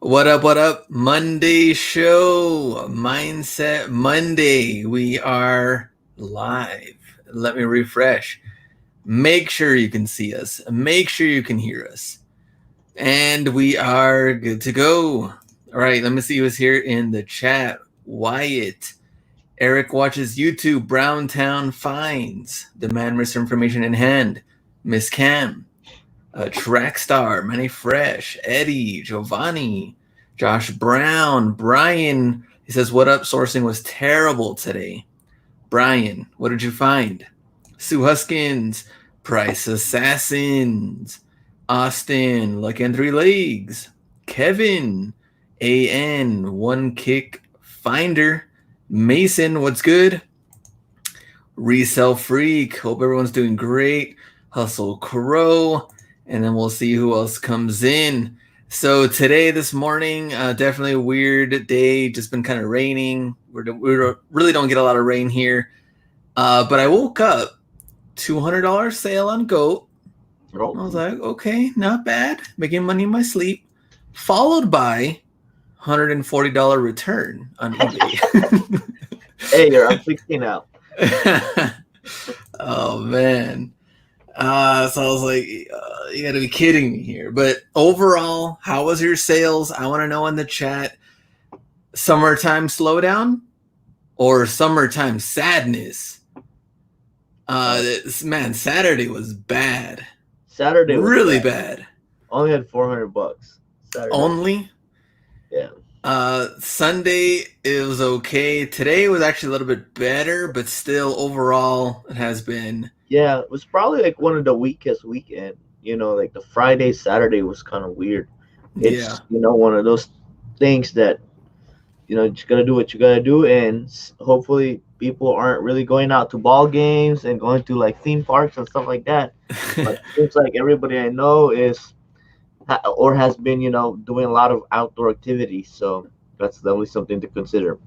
What up? What up? Monday show, Mindset Monday. We are live. Let me refresh. Make sure you can see us. Make sure you can hear us. And we are good to go. All right, let me see who's here in the chat. Wyatt. Eric watches YouTube. Browntown finds. Demand misinformation in hand. Miss Cam. Trackstar. Manny Fresh. Eddie. Giovanni. Josh Brown. Brian. He says, what up? Sourcing was terrible today. Brian, what did you find? Sue Huskins. Price Assassins. Austin. Lucky and Three Legs. Kevin. AN. One Kick Finder. Mason, what's good? Resell Freak. Hope everyone's doing great. Hustle Crow. And then we'll see who else comes in. So today, this morning, definitely a weird day. Just been kind of raining. We really don't get a lot of rain here. But I woke up, $200 sale on GOAT. I was like, okay, not bad. Making money in my sleep. Followed by $140 return on eBay. Hey, you're up 16 now. Oh, man. So I was like, you got to be kidding me here. But overall, how was your sales? I want to know in the chat. Summertime slowdown or summertime sadness? Man, Saturday was bad. Saturday was really bad. Only had $400. Saturday. Only? Yeah. Sunday it was okay. Today was actually a little bit better, but still overall it has been. Yeah, it was probably like one of the weakest weekend. You know, like the Friday, Saturday was kind of weird. It's one of those things that you just gotta do what you gotta do, and hopefully people aren't really going out to ball games and going to like theme parks and stuff like that. But it seems like everybody I know is or has been, doing a lot of outdoor activities. So that's definitely something to consider.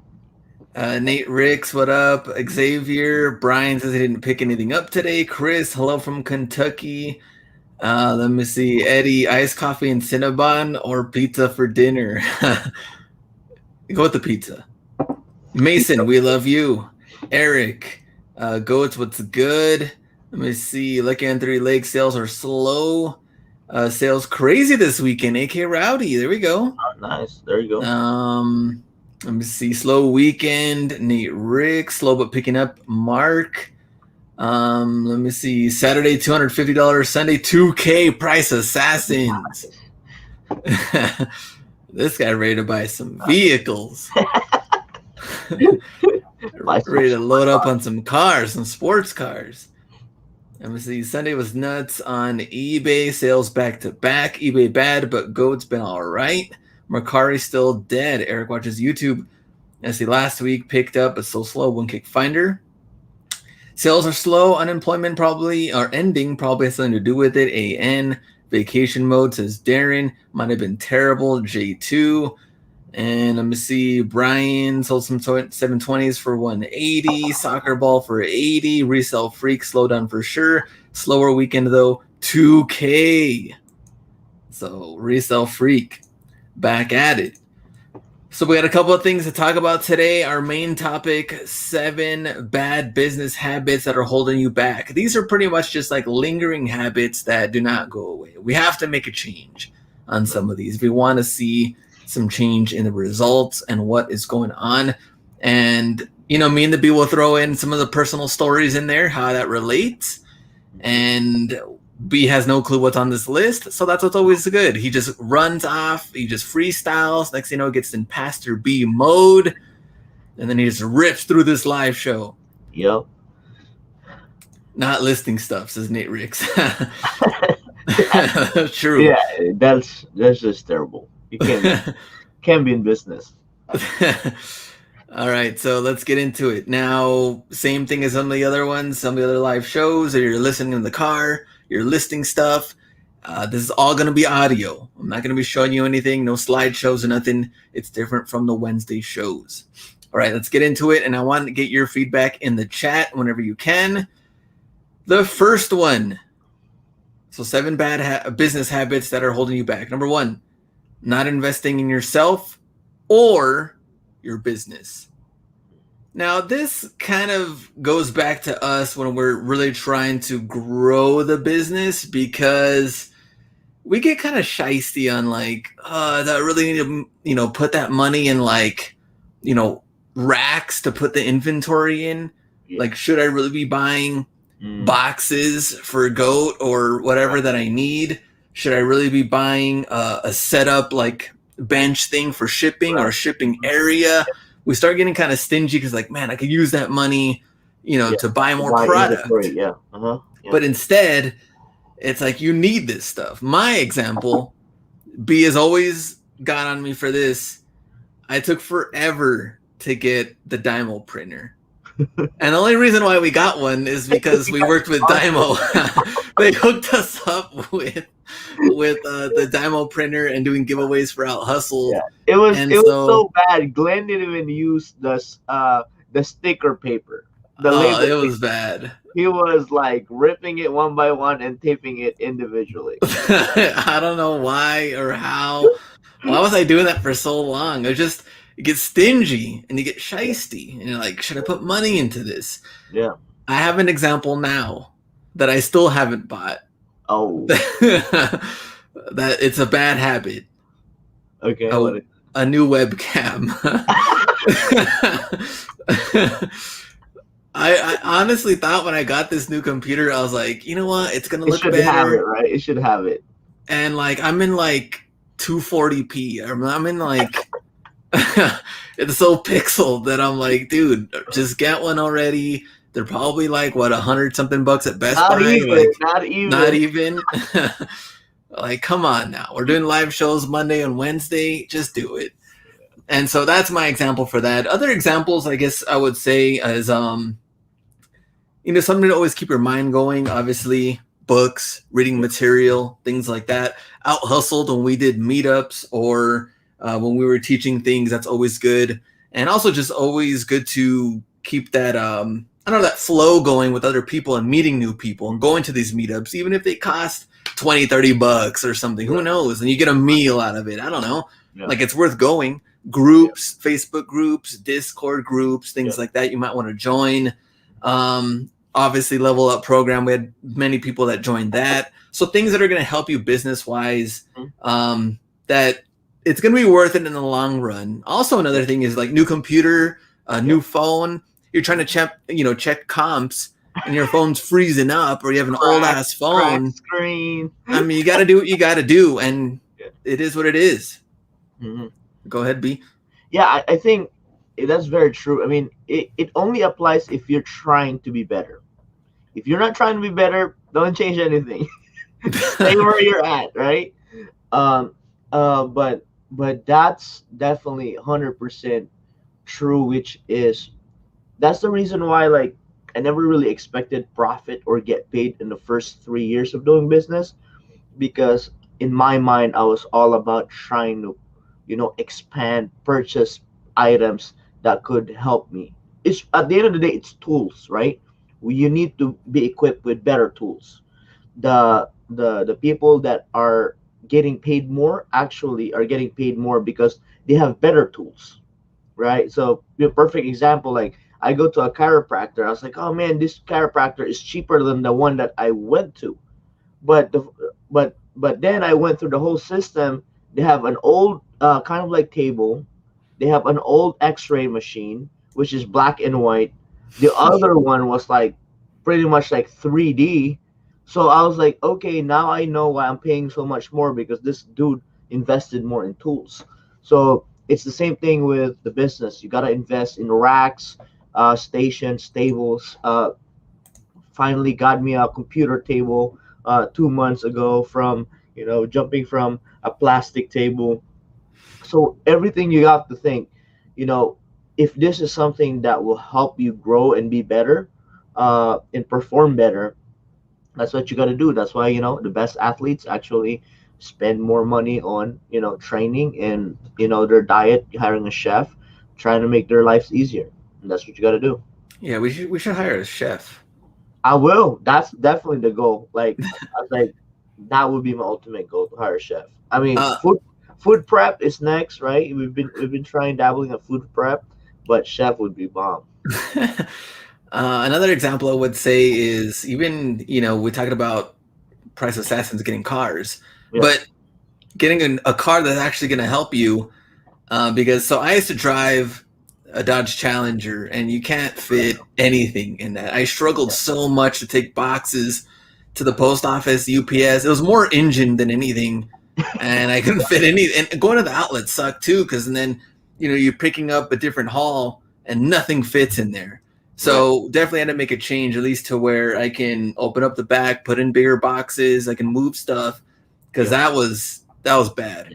Nate Ricks, what up? Xavier, Brian says he didn't pick anything up today. Chris, hello from Kentucky. Let me see. Eddie, iced coffee and Cinnabon or pizza for dinner? Go with the pizza. Mason, we love you. Eric, Goats, what's good? Let me see. Lucky and Three Lake sales are slow. Sales crazy this weekend. AK Rowdy, there we go. Oh, nice. There you go. Let me see. Slow weekend. Nate Rick, slow but picking up. Mark. Let me see. Saturday $250. Sunday $2K. Price Assassins. This guy ready to buy some vehicles. Ready to load up on some cars, some sports cars. Let me see. Sunday was nuts on eBay. Sales back to back. eBay bad, but GOAT's been all right. Mercari still dead. Eric watches YouTube. I see last week picked up, but still slow. One Kick Finder. Sales are slow. Unemployment probably or ending probably has something to do with it. AN. Vacation mode says Darren. Might have been terrible. J2. And let me see. Brian sold some 720s for 180. Soccer ball for 80. Resell Freak slow down for sure. Slower weekend though. 2K. So Resell Freak back at it. So we got a couple of things to talk about today. Our main topic, 7 bad business habits that are holding you back. These are pretty much just like lingering habits that do not go away. We have to make a change on some of these. We want to see some change in the results and what is going on. And, me and the B will throw in some of the personal stories in there, how that relates. And B has no clue what's on this list, so that's what's always good. He just runs off, he just freestyles. Next thing you know, gets in Pastor B mode, and then he just rips through this live show. Yep. Not listing stuff, says Nate Ricks. True. Yeah, that's just terrible. You can't be in business. All right, so let's get into it. Now, same thing as some of the other ones, some of the other live shows, or you're listening in the car, you're listing stuff. This is all going to be audio. I'm not going to be showing you anything, no slideshows or nothing. It's different from the Wednesday shows. All right, let's get into it. And I want to get your feedback in the chat whenever you can. The first one. So 7 bad business habits that are holding you back. Number 1, not investing in yourself or your business. Now, this kind of goes back to us when we're really trying to grow the business, because we get kind of shisty on like, I really need to, put that money in like, you know, racks to put the inventory in. Yeah. Like, should I really be buying boxes for goat or whatever Right. that I need? Should I really be buying a setup like bench thing for shipping or Right. a shipping area? We start getting kind of stingy because, like, man, I could use that money, Yeah. to buy more Why inventory? product. Yeah. Uh-huh. Yeah. But instead, it's like you need this stuff. My example, B has always got on me for this. I took forever to get the Dymo printer. And the only reason why we got one is because we worked with Dymo. They hooked us up with the Dymo printer and doing giveaways for Out Yeah. Hustled. It was And it was so, so bad. Glenn didn't even use the sticker paper, the label it paper. was bad. He was like ripping it one by one and taping it individually. I don't know why or how. Why was I doing that for so long? It gets stingy and you get Yeah. shisty. And you're like, should I put money into this? Yeah. I have an example now that I still haven't bought. Oh. That it's a bad habit. Okay. A, What? a new webcam. I honestly thought when I got this new computer, I was like, you know what? It's gonna It look should have it, better. right? It should have it. And like I'm in like 240p. I'm in like it's so pixeled that I'm like, dude, just get one already. They're probably like what, 100 something bucks at Best Not Buy. even. Like, Not not even. even. Like, come on now. We're doing live shows Monday and Wednesday. Just do it. And so that's my example for that. Other examples, I guess I would say, is something to always keep your mind going. Obviously, books, reading material, things like that. Out hustled when we did meetups or when we were teaching things. That's always good, and also just always good to keep that I don't know, that flow going with other people and meeting new people and going to these meetups, even if they cost 20-30 bucks or something. Who knows? And you get a meal out of it. I don't know. Yeah. Like, it's worth going. Groups, Facebook groups, Discord groups, Yeah. things like that you might want to join. Obviously, Level Up program. We had many people that joined that. So things that are going to help you business wise, that it's going to be worth it in the long run. Also, another thing is like new computer, new phone. You're trying to check comps, and your phone's freezing up, or you have an old ass Crack phone. screen. I mean, you got to do what you got to do, and it is what it is. Mm-hmm. Go ahead, B. Yeah, I think that's very true. I mean, it only applies if you're trying to be better. If you're not trying to be better, don't change anything. Stay where you're at, right? Um, but that's definitely 100% true. That's the reason why, like, I never really expected profit or get paid in the first 3 years of doing business, because in my mind I was all about trying to, expand, purchase items that could help me. It's at the end of the day, it's tools, right? You need to be equipped with better tools. The people that are getting paid more actually are getting paid more because they have better tools, right? So the perfect example, like, I go to a chiropractor. I was like, oh man, this chiropractor is cheaper than the one that I went to. But then I went through the whole system. They have an old kind of like table. They have an old X-ray machine, which is black and white. The other one was like pretty much like 3D. So I was like, okay, now I know why I'm paying so much more, because this dude invested more in tools. So it's the same thing with the business. You got to invest in racks, stations, tables. Finally got me a computer table 2 months ago, from jumping from a plastic table. So everything you have to think, you know if this is something that will help you grow and be better, and perform better, that's what you got to do. That's why the best athletes actually spend more money on training and their diet, hiring a chef, trying to make their lives easier. And that's what you got to do. Yeah, we should hire a chef. I will. That's definitely the goal. Like, I was like, that would be my ultimate goal, to hire a chef. I mean, Uh, Food prep is next, right? We've been trying dabbling at food prep, but chef would be bomb. Another example I would say is even, we're talking about price assassins getting cars, Yeah, but getting a car that's actually going to help you. Because so I used to drive a Dodge Challenger, and you can't fit anything in that. I struggled so much to take boxes to the post office, UPS. It was more engine than anything, and I couldn't fit any. And going to the outlet sucked too, because then you're picking up a different haul, and nothing fits in there. right. So definitely had to make a change, at least to where I can open up the back, put in bigger boxes, I can move stuff, because Yeah, that was bad.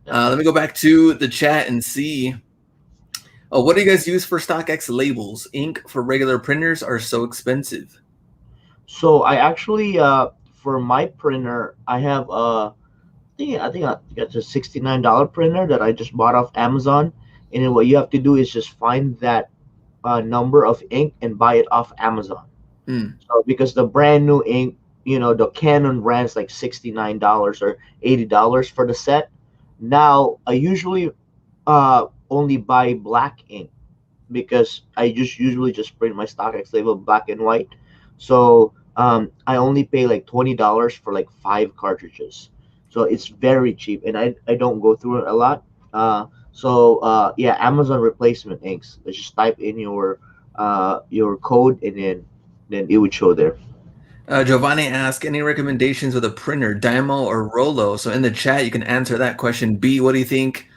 yeah. Let me go back to the chat and see. What do you guys use for StockX labels? Ink for regular printers are so expensive. So I actually, for my printer, I have I think it's a $69 printer that I just bought off Amazon. And then what you have to do is just find that number of ink and buy it off Amazon. Mm. So because the brand new ink, the Canon brand's like $69 or $80 for the set. Now I usually only buy black ink because I just usually just print my StockX label black and white. So I only pay like $20 for like 5 cartridges. So it's very cheap, and I don't go through it a lot. Yeah, Amazon replacement inks. Let's just type in your code, and then it would show there. Giovanni asked, any recommendations with a printer, Dymo or Rollo? So in the chat, you can answer that question. B, what do you think?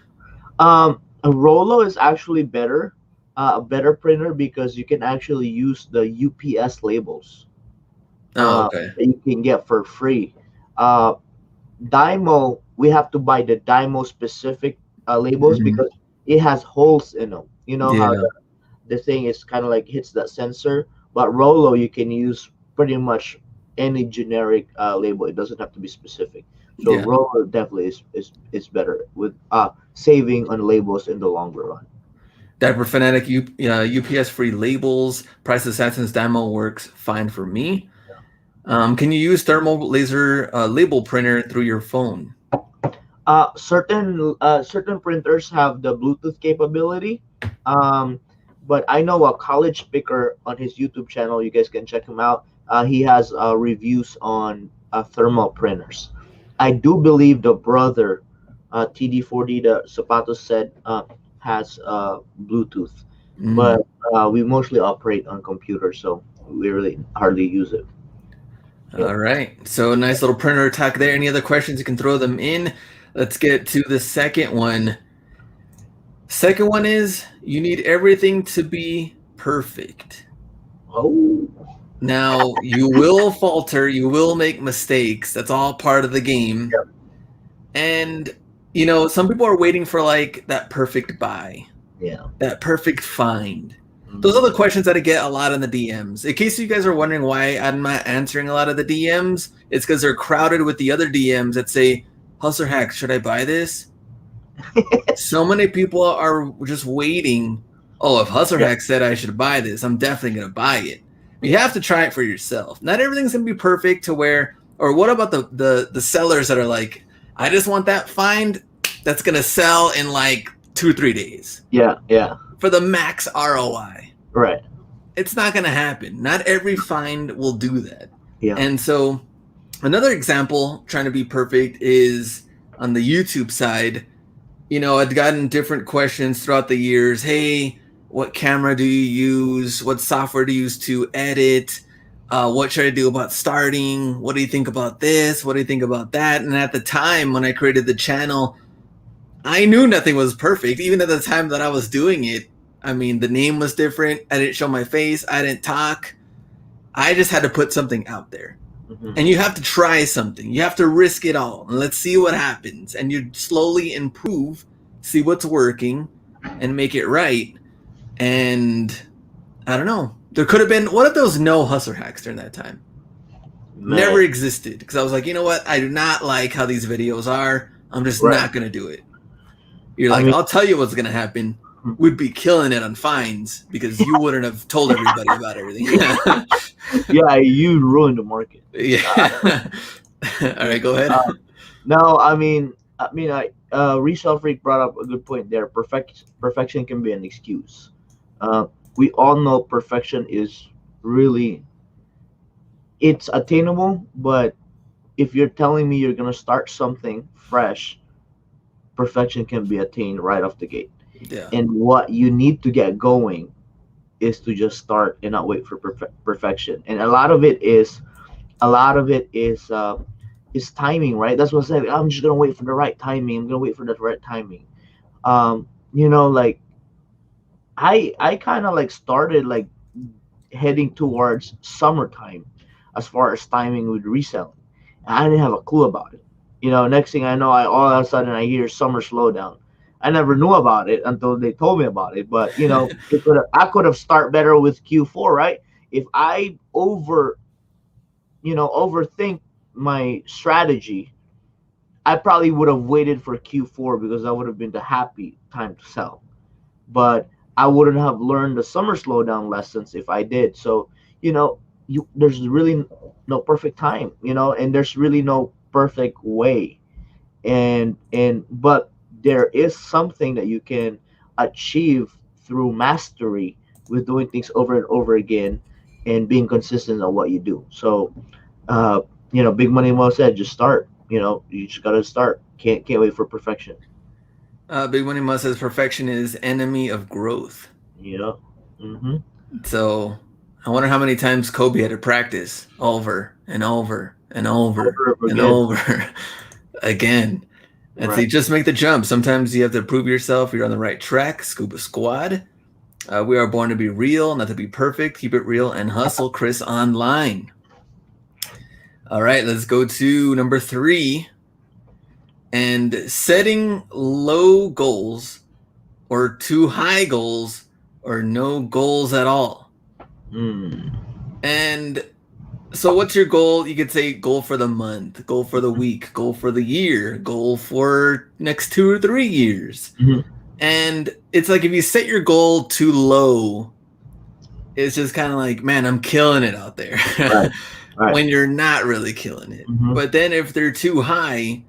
A Rollo is actually a better printer because you can actually use the UPS labels Oh, okay. that you can get for free. Uh, Dymo, we have to buy the Dymo specific labels Mhm. because it has holes in them. You know how Yeah, the thing is kind of like hits that sensor, but Rollo you can use pretty much any generic label. It doesn't have to be specific. So yeah. Rollo definitely is better with saving on labels in the longer run. Diaper Fanatic, UPS free labels. Price Assassins Dymo works fine for me. Can you use thermal laser label printer through your phone? Certain printers have the Bluetooth capability. Um, but I know a college picker on his YouTube channel. You guys can check him out. He has reviews on thermal printers. I do believe the brother TD40 that Zapatos said has Bluetooth, Mm. but we mostly operate on computers, so we really hardly use it. Yep. All right. So nice little printer attack there. Any other questions? You can throw them in. Let's get to the second one. Second one is you need everything to be perfect. Oh, Now, you will falter, you will make mistakes. That's all part of the game. yeah, And, some people are waiting for like that perfect buy, yeah. that perfect find. Those are Mhm. the questions that I get a lot in the DMs. In case you guys are wondering why I'm not answering a lot of the DMs, it's because they're crowded with the other DMs that say, Hustler Hacks, should I buy this? So many people are just waiting. Oh, if Hustler Yeah, Hack said I should buy this, I'm definitely going to buy it. You have to try it for yourself. Not everything's going to be perfect to where, or what about the sellers that are like, I just want that find that's going to sell in like 2-3 days yeah, yeah. for the max ROI. Right. It's not going to happen. Not every find will do that. Yeah. And so another example trying to be perfect is on the YouTube side. I'd gotten different questions throughout the years. Hey, what camera do you use? What software do you use to edit? What should I do about starting? What do you think about this? What do you think about that? And at the time when I created the channel, I knew nothing was perfect. Even at the time that I was doing it, I mean, the name was different. I didn't show my face. I didn't talk. I just had to put something out there. Hmm. And you have to try something. You have to risk it all. And let's see what happens. And you slowly improve, see what's working, and make it right. And I don't know. There could have been, what if there was no hustler hacks during that time? Man. Never existed. Because I was like, you know what? I do not like how these videos are. I'm just Right. not going to do it. You're I like, mean, I'll tell you what's going to happen. We'd be killing it on fines because you wouldn't have told everybody about everything. yeah, you ruined the market. Yeah. All right, go ahead. No, I mean, Resale Freak brought up a good point there. Perfection can be an excuse. Uh, we all know perfection is really, it's attainable, but if you're telling me you're gonna start something fresh, perfection can be attained right off the gate. Yeah. And what you need to get going is to just start and not wait for perfection. And a lot of it is timing, right? That's what I said. I'm just gonna wait for the right timing. I'm gonna wait for the right timing. Like I kind of like started like heading towards summertime as far as timing with reselling. I didn't have a clue about it. Next thing I know, I all of a sudden I hear summer slowdown. I never knew about it until they told me about it. But I could have start better with Q4, right? If I overthink my strategy, I probably would have waited for Q4 because that would have been the happy time to sell. But I wouldn't have learned the summer slowdown lessons if I did. So, there's really no perfect time, and there's really no perfect way. But there is something that you can achieve through mastery with doing things over and over again and being consistent on what you do. So, uh, Big Money Mo said, just start. You just gotta start. Can't wait for perfection. Big Money Must says perfection is enemy of growth. You know. Mm-hmm. So I wonder how many times Kobe had to practice over and over and over Over and again. over again. And see, Right. just make the jump. Sometimes you have to prove yourself you're on the right track. Scuba Squad. We are born to be real, not to be perfect. Keep it real and hustle. Chris online. All right, let's go to number 3. And setting low goals or too high goals or no goals at all. Mm. And so what's your goal? You could say goal for the month, goal for the week, goal for the year, goal for next 2 or 3 years. Mm-hmm. And it's like if you set your goal too low, it's just kind of like, man, I'm killing it out there. Right. Right. When you're not really killing it. Mm-hmm. But then if they're too high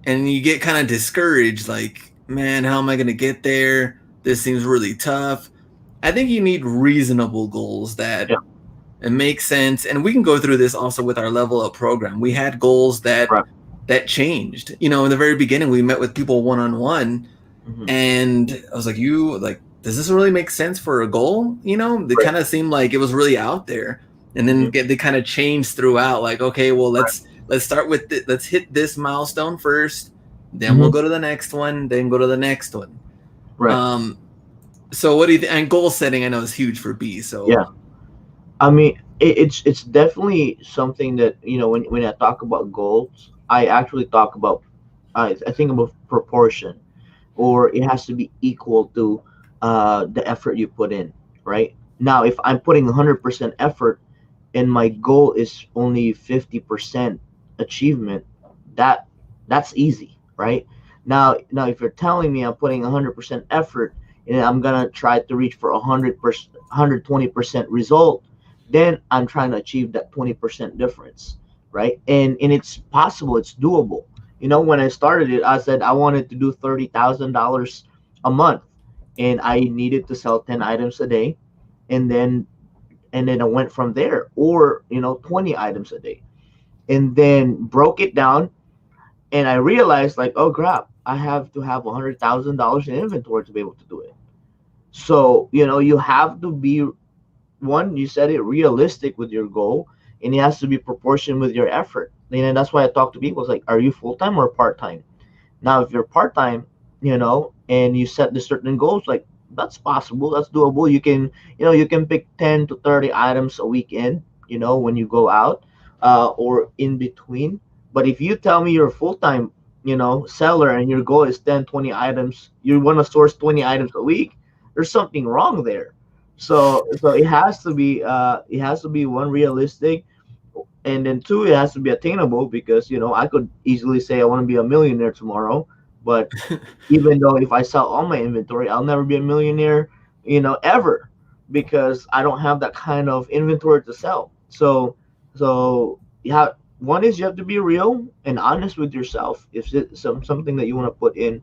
and you get kind of discouraged, like, man, how am I going to get there? This seems really tough. I think you need reasonable goals that Yeah. it makes sense. And we can go through this also with our level up program. We had goals that Right. changed. In the very beginning, we met with people one-on-one, Mm-hmm. and I was like, does this really make sense for a goal? They Right. kind of seemed like it was really out there. And then Mm-hmm. they kind of changed throughout, like, okay, well, Right. let's start with let's hit this milestone first, then we'll Mm-hmm. go to the next one, then go to the next one. Right. um so what do you think? And goal setting, I know, is huge for B. So Yeah. I mean, it's definitely something that when I talk about goals, I actually talk about I think about proportion, or it has to be equal to the effort you put in. Right now, if I'm putting 100% effort and my goal is only 50% achievement, that that's easy, right? Now if you're telling me I'm putting 100% effort and I'm gonna try to reach for 100%, 120% result, then I'm trying to achieve that 20% difference, right? And it's possible, it's doable. When I started it, I said I wanted to do $30,000 a month, and I needed to sell 10 items a day, and then I went from there, or 20 items a day, and then broke it down, and I realized, like, oh crap, I have to have $100,000 in inventory to be able to do it. So you have to be, one, you said it, realistic with your goal, and it has to be proportion with your effort. And that's why I talk to people. It's like, are you full-time or part-time? Now, if you're part time, and you set the certain goals, like, that's possible, that's doable. You can pick 10 to 30 items a weekend, when you go out, or in between. But if you tell me you're a full time, seller, and your goal is 10, 20 items, you want to source 20 items a week, there's something wrong there. So it has to be one, realistic, and then two, it has to be attainable, because I could easily say I want to be a millionaire tomorrow, but even though if I sell all my inventory, I'll never be a millionaire, ever, because I don't have that kind of inventory to sell. So one is, you have to be real and honest with yourself. If it's something that you want to put in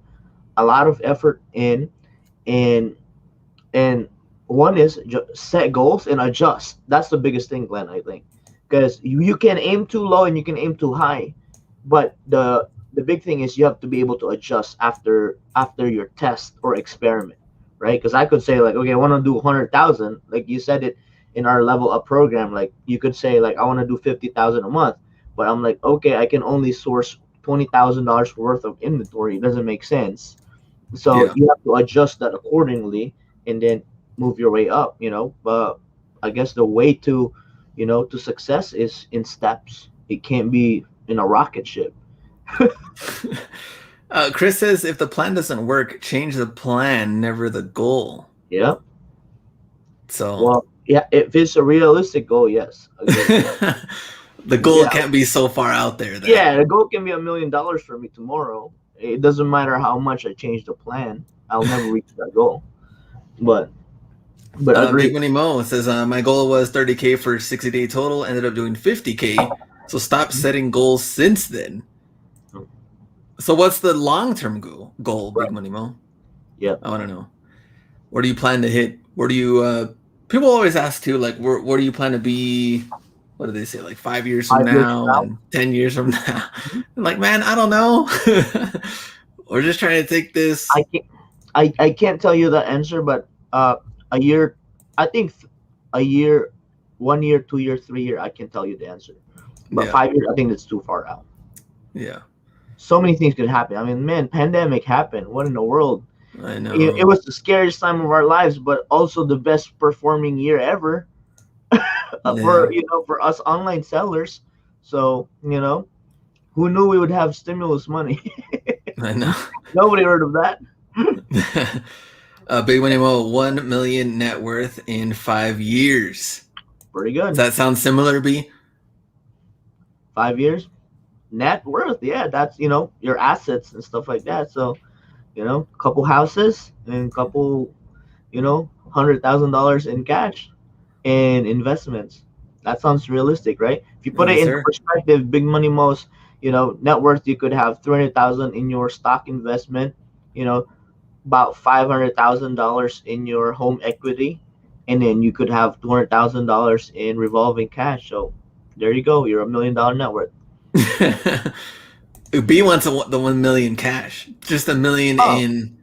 a lot of effort in, and and one is set goals and adjust. That's the biggest thing, Glenn, I think, because you can aim too low and you can aim too high, but the big thing is you have to be able to adjust after your test or experiment, right? Because I could say like, okay, I want to do 100,000, like you said it in our level up program. Like you could say like I want to do 50,000 a month, but I'm like, okay, I can only source $20,000 worth of inventory. It doesn't make sense. So Yeah. you have to adjust that accordingly and then move your way up, But I guess the way to, to success is in steps. It can't be in a rocket ship. Chris says if the plan doesn't work, change the plan, never the goal. Yeah. So Well, yeah, if it's a realistic goal, yes. the goal Yeah. can't be so far out there that Yeah, the goal can be $1 million for me tomorrow. It doesn't matter how much I change the plan. I'll never reach that goal. But Big agree. Money Mo says my goal was 30K for 60-day total, ended up doing 50K. So stop setting goals since then. So what's the long-term goal, Big Right. Money Mo? Yeah. I want to know. Where do you plan to hit? Where do you people always ask too, like where do you plan to be? What do they say, like 5 years from 5 years from now now. and 10 years from now? Mhm. I'm like, man, I don't know. We're just trying to take this. I can't. I can't tell you the answer, but a year. I think a year, 1 year, 2 year, 3 year. I can tell you the answer, but Yeah. 5 years. I think it's too far out. Yeah. So many things could happen. I mean, man, pandemic happened. What in the world? I It know. was the scariest time of our lives, but also the best performing year ever Yeah. for for us online sellers. So who knew we would have stimulus money? I know. Nobody heard of that. Big Money Mo, 1 million net worth in 5 years. Pretty Does good. that sound similar, B? 5 years net worth. Yeah, that's your assets and stuff like that. So couple houses and couple $100,000 in cash and investments. That sounds realistic, right? If you put it Yes, into sir. perspective, big money most, net worth, you could have 300,000 in your stock investment, you know, about $500,000 in your home equity, and then you could have $200,000 in revolving cash. So there you go. You're $1 million net worth. B wants the 1 million cash, just a million Oh, in, and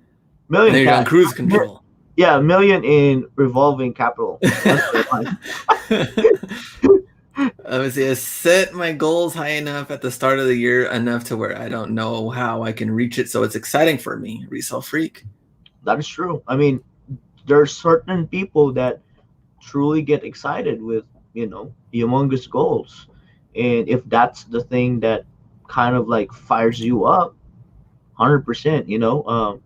million then you're on cash. cruise control. Yeah, a million in revolving capital. That's what I I would say I set my goals high enough at the start of the year, enough to where I don't know how I can reach it. So it's exciting for me, resale freak. That is true. I mean, there's certain people that truly get excited with humongous goals, and if that's the thing that kind of like fires you up 100%.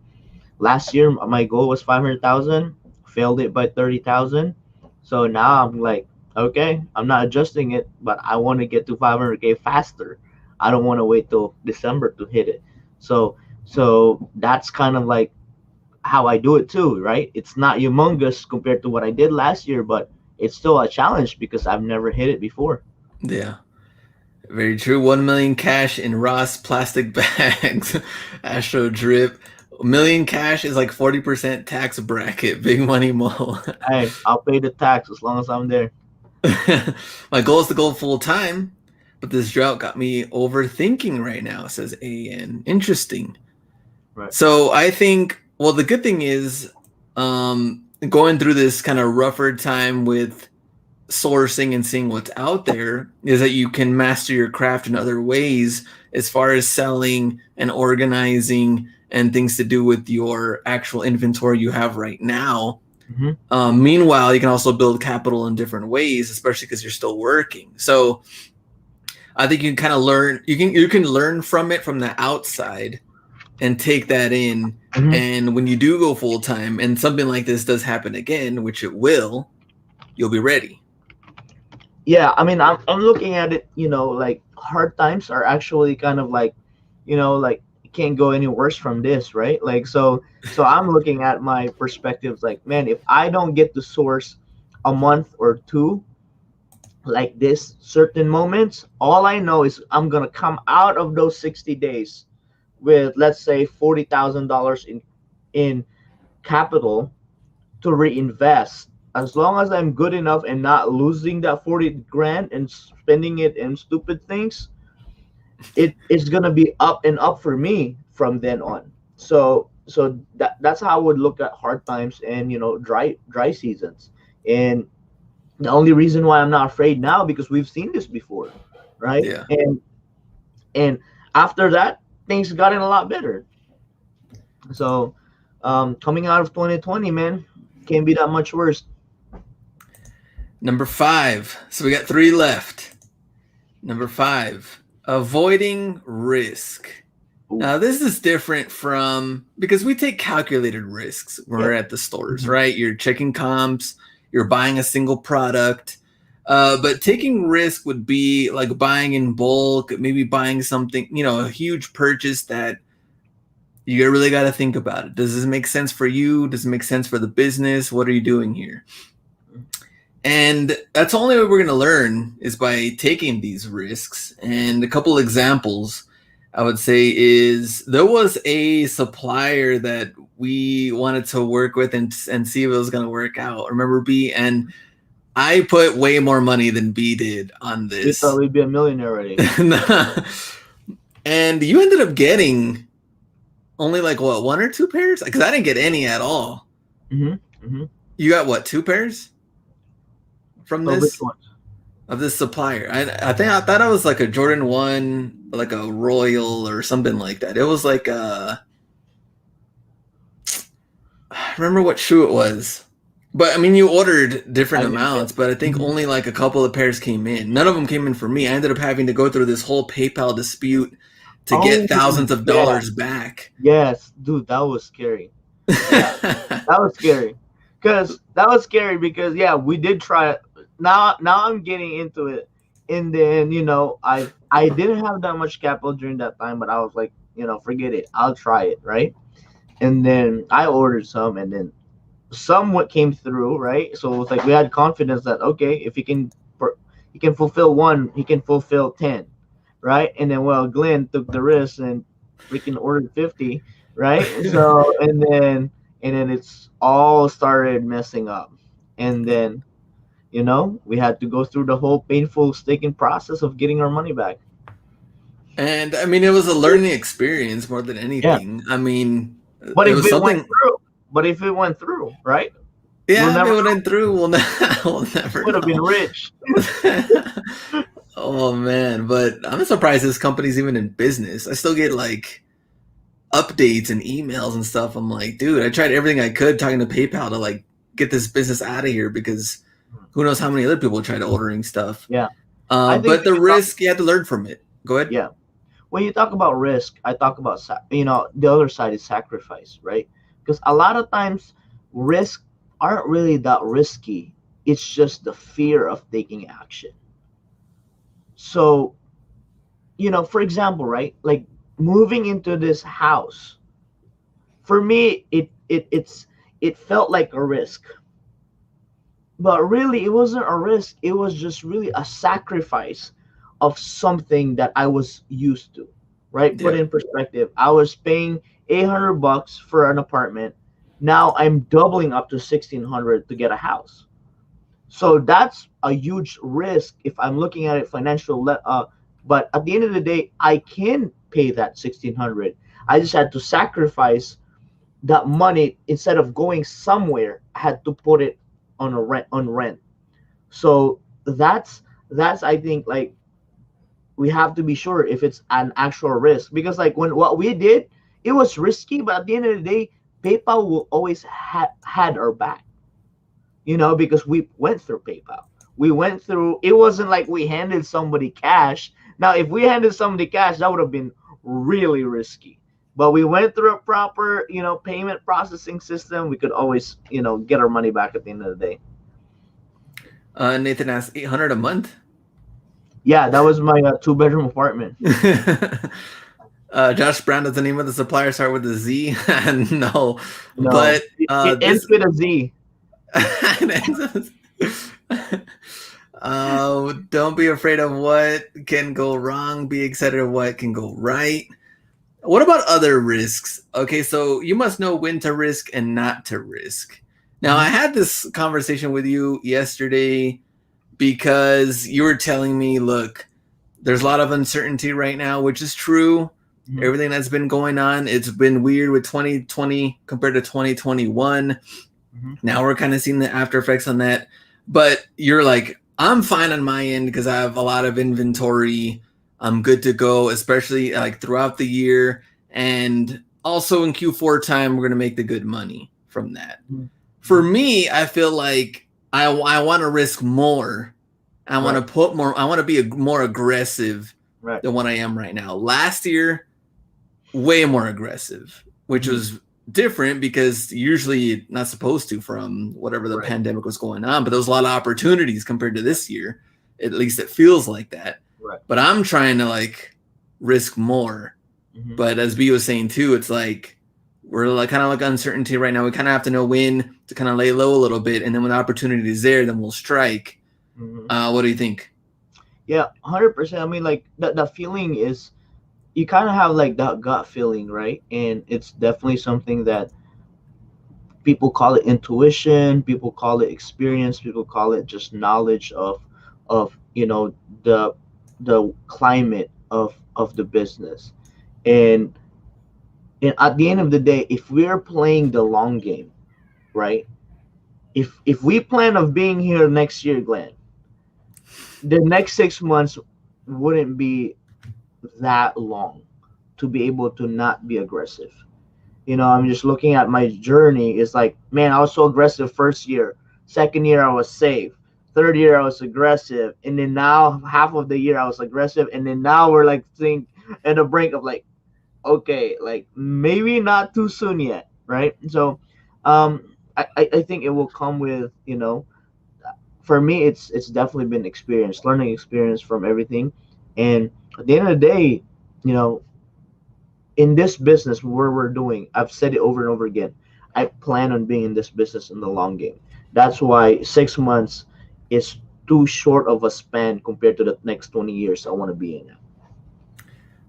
Last year my goal was 500,000, failed it by 30,000. So now I'm like, okay, I'm not adjusting it, but I want to get to 500K faster. I don't want to wait till December to hit it. So that's kind of like how I do it too, right? It's not humongous compared to what I did last year, but it's still a challenge because I've never hit it before. Yeah, very true. 1 million cash in Ross plastic bags. Astro drip. A million cash is like 40% tax bracket. Big money mo. Hey, I'll pay the tax as long as I'm there. My goal is to go full time, but this drought got me overthinking right now, says AN. Interesting. Right. So I think, well, the good thing is going through this kind of rougher time with sourcing and seeing what's out there is that you can master your craft in other ways as far as selling and organizing and things to do with your actual inventory you have right now. Mm-hmm. Meanwhile, you can also build capital in different ways, especially because you're still working. So I think you can kind of learn. You can learn from it from the outside and take that in. Mm-hmm. And when you do go full time, and something like this does happen again, which it will, you'll be ready. Yeah, I mean, I'm looking at it, like hard times are actually kind of like, like it can't go any worse from this, right? Like, so I'm looking at my perspectives like, man, if I don't get to source a month or two like this certain moments, all I know is I'm gonna come out of those 60 days with, let's say, $40,000 in capital to reinvest. As long as I'm good enough and not losing that 40 grand and spending it in stupid things, it's gonna be up and up for me from then on. So that's how I would look at hard times and, dry seasons. And the only reason why I'm not afraid now, because we've seen this before, right? Yeah. And after that, things gotten a lot better. So, coming out of 2020, man, can't be that much worse. Number 5. So we got 3 left. Number 5, avoiding risk. Ooh, Now, this is different from, because we take calculated risks when yeah. we're at the stores, Mhm. right? You're checking comps, you're buying a single product. But taking risk would be like buying in bulk, maybe buying something, a huge purchase that you really got to think about it. Does this make sense for you? Does it make sense for the business? What are you doing here? And that's the only way we're going to learn is by taking these risks. And a couple examples I would say is there was a supplier that we wanted to work with and see if it was going to work out. Remember B? And I put way more money than B did on We thought this. we'd be a millionaire already. And you ended up getting only like what, 1 or 2 pairs? Because I didn't get any at all. Mm-hmm. Mm-hmm. You got what, 2 pairs from So which this? one? Of this supplier. I thought it was like a Jordan 1, like a Royal or something like that. It was like I remember what shoe it was. But I mean, you ordered different I didn't get. amounts, but I think Mhm. only like a couple of pairs came in. None of them came in for me. I ended up having to go through this whole PayPal dispute to get Oh, thousands of yeah. dollars back. Yes, dude, that was scary. Yeah, that was scary. Because yeah, we did try it. Now I'm getting into it, and then I didn't have that much capital during that time, but I was like, forget it, I'll try it, right? And then I ordered some, and then some what came through, right? So it was like we had confidence that, okay, if he can fulfill one, he can fulfill 10, right? And then, well, Glenn took the risk and freaking ordered 50, right? So and then it's all started messing up, and then we had to go through the whole painful staking process of getting our money back. And I mean, it was a learning experience more than Yeah, anything. I mean, but it if was it went something. through, right? We'll Yeah, if never it know. went through, we'll never Would have been know. rich. Oh man, but I'm surprised this company's even in business. I still get like updates and emails and stuff. I'm like, dude, I tried everything I could talking to PayPal to like get this business out of here because who knows how many other people tried ordering stuff. Yeah, I think But when the you talk, risk, you have to learn from it. Go ahead. yeah, when you talk about risk, I talk about the other side is sacrifice, right? Because a lot of times risk aren't really that risky. It's just the fear of taking action. So for example, right, like moving into this house, for me, it felt like a risk, but really it wasn't a risk. It was just really a sacrifice of something that I was used to, right? Put Yeah. in perspective, I was paying $800 for an apartment. Now I'm doubling up to 1,600 to get a house. So that's a huge risk if I'm looking at it but at the end of the day, I can pay that 1,600. I just had to sacrifice that money. Instead of going somewhere, I had to put it on rent. So that's I think, like, we have to be sure if it's an actual risk, because like when what we did, it was risky, but at the end of the day, PayPal will always had our back, because we went through PayPal. We went through. It wasn't like we handed somebody cash. Now, if we handed somebody cash, that would have been really risky. But we went through a proper, payment processing system. We could always, get our money back at the end of the day. Nathan asked 800 a month. Yeah, that was my two-bedroom apartment. Josh Brown, does the name of the supplier start with a Z? No, No, but it ends this. with a Z. Don't be afraid of what can go wrong. Be excited of what can go right. What about other risks? Okay, so you must know when to risk and not to risk. Now, I Hmm. had this conversation with you yesterday because you were telling me, look, there's a lot of uncertainty right now, which is true. Hmm. Everything that's been going on, it's been weird with 2020 compared to 2021. Hmm. Now we're kind of seeing the after effects on that. But you're like, I'm fine on my end because I have a lot of inventory. I'm good to go, especially like throughout the year. And also in Q4 time, we're going to make the good money from that. For Hmm. me, I feel like I want to risk more. I want Right. to put more, I want to be more aggressive Right. than what I am right now. Last year, way more aggressive, which Hmm. was different because usually not supposed to from whatever the Right. pandemic was going on. But there was a lot of opportunities compared to this year. At least it feels like that. Right. But I'm trying to like risk more. Hmm. But as B was saying too, it's like we're like kind of like uncertainty right now. We kind of have to know when to kind of lay low a little bit, and then when the opportunity is there, then we'll strike. Hmm. What do you think? Yeah, 100%. I mean, like that feeling is, you kind of have like that gut feeling, right? And it's definitely something that people call it intuition, people call it experience, people call it just knowledge of the climate of the business. And at the end of the day, if we're playing the long game, right? If we plan of being here next year, Glenn, the next 6 months wouldn't be that long to be able to not be aggressive. I'm just looking at my journey. It's like, man, I was so aggressive first year. Second year, I was safe. Third year, I was aggressive. And then now, half of the year, I was aggressive. And then now we're like, think at the brink of like, okay, like maybe not too soon yet, right? So, I think it will come with, for me, it's definitely been experience, learning experience from everything. And at the end of the day, you know, in this business where we're doing, I've said it over and over again, I plan on being in this business in the long game. That's why 6 months is too short of a span compared to the next 20 years I want to be in.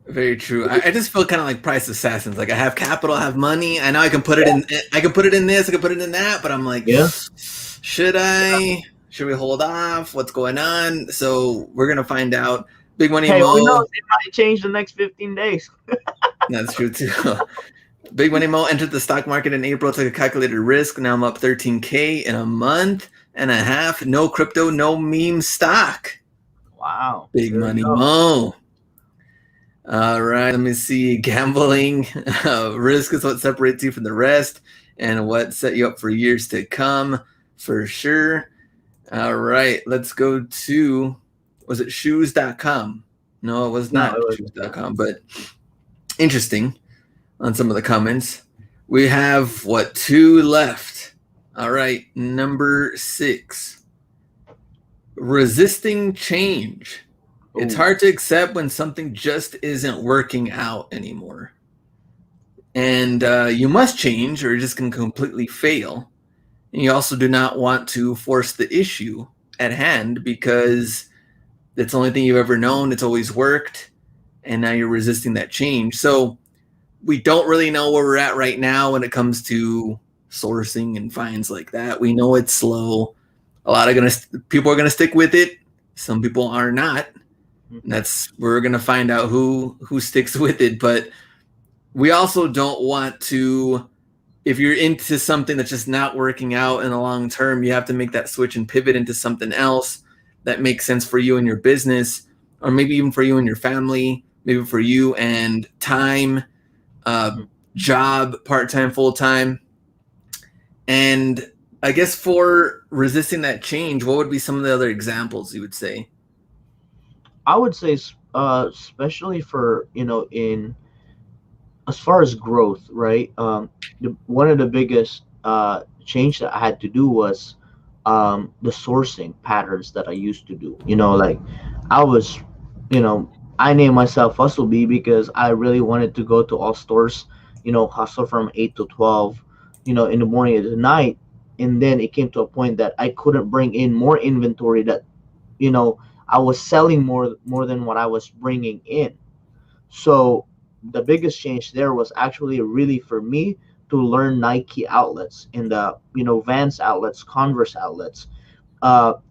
Very true. I just feel kind of like price assassins. Like I have capital, I have money. I know I can put it in. I can put it in this. I can put it in that. But I'm like, Yeah. should I? Should we hold off? What's going on? So we're gonna find out. Big Money Hey, who knows, Mo. it might change the next 15 days. That's true too. Big Money Mo entered the stock market in April, took a calculated risk. Now I'm up 13K in a month and a half. No crypto, no meme stock. Wow, Big there we Money go. Mo. All right, let me see. Gambling risk is what separates you from the rest and what set you up for years to come, for sure. All right, let's go to, was it shoes.com? No, it was No, it not wasn't. Yeah. shoes.com, but interesting on some of the comments. We have what, two left. All right, number 6, resisting change. It's Oh. hard to accept when something just isn't working out anymore. And you must change or you're just going to completely fail. And you also do not want to force the issue at hand because it's the only thing you've ever known. It's always worked. And now you're resisting that change. So we don't really know where we're at right now when it comes to sourcing and finds like that. We know it's slow. A lot of people are going to stick with it. Some people are not. And Mhm. that's we're going to find out who sticks with it. But we also don't want to, if you're into something that's just not working out in the long term, you have to make that switch and pivot into something else that makes sense for you and your business, or maybe even for you and your family, maybe for you and time, uh, Mhm. job, part-time, full-time. And I guess for resisting that change, what would be some of the other examples you would say? I would say, especially for, in as far as growth, right? One of the biggest change that I had to do was the sourcing patterns that I used to do. Like I was, you know, I named myself Hustle Bee because I really wanted to go to all stores, hustle from 8 to 12, in the morning and the night. And then it came to a point that I couldn't bring in more inventory, that, I was selling more than what I was bringing in. So the biggest change there was actually really for me to learn Nike outlets in the, Vans outlets, Converse outlets,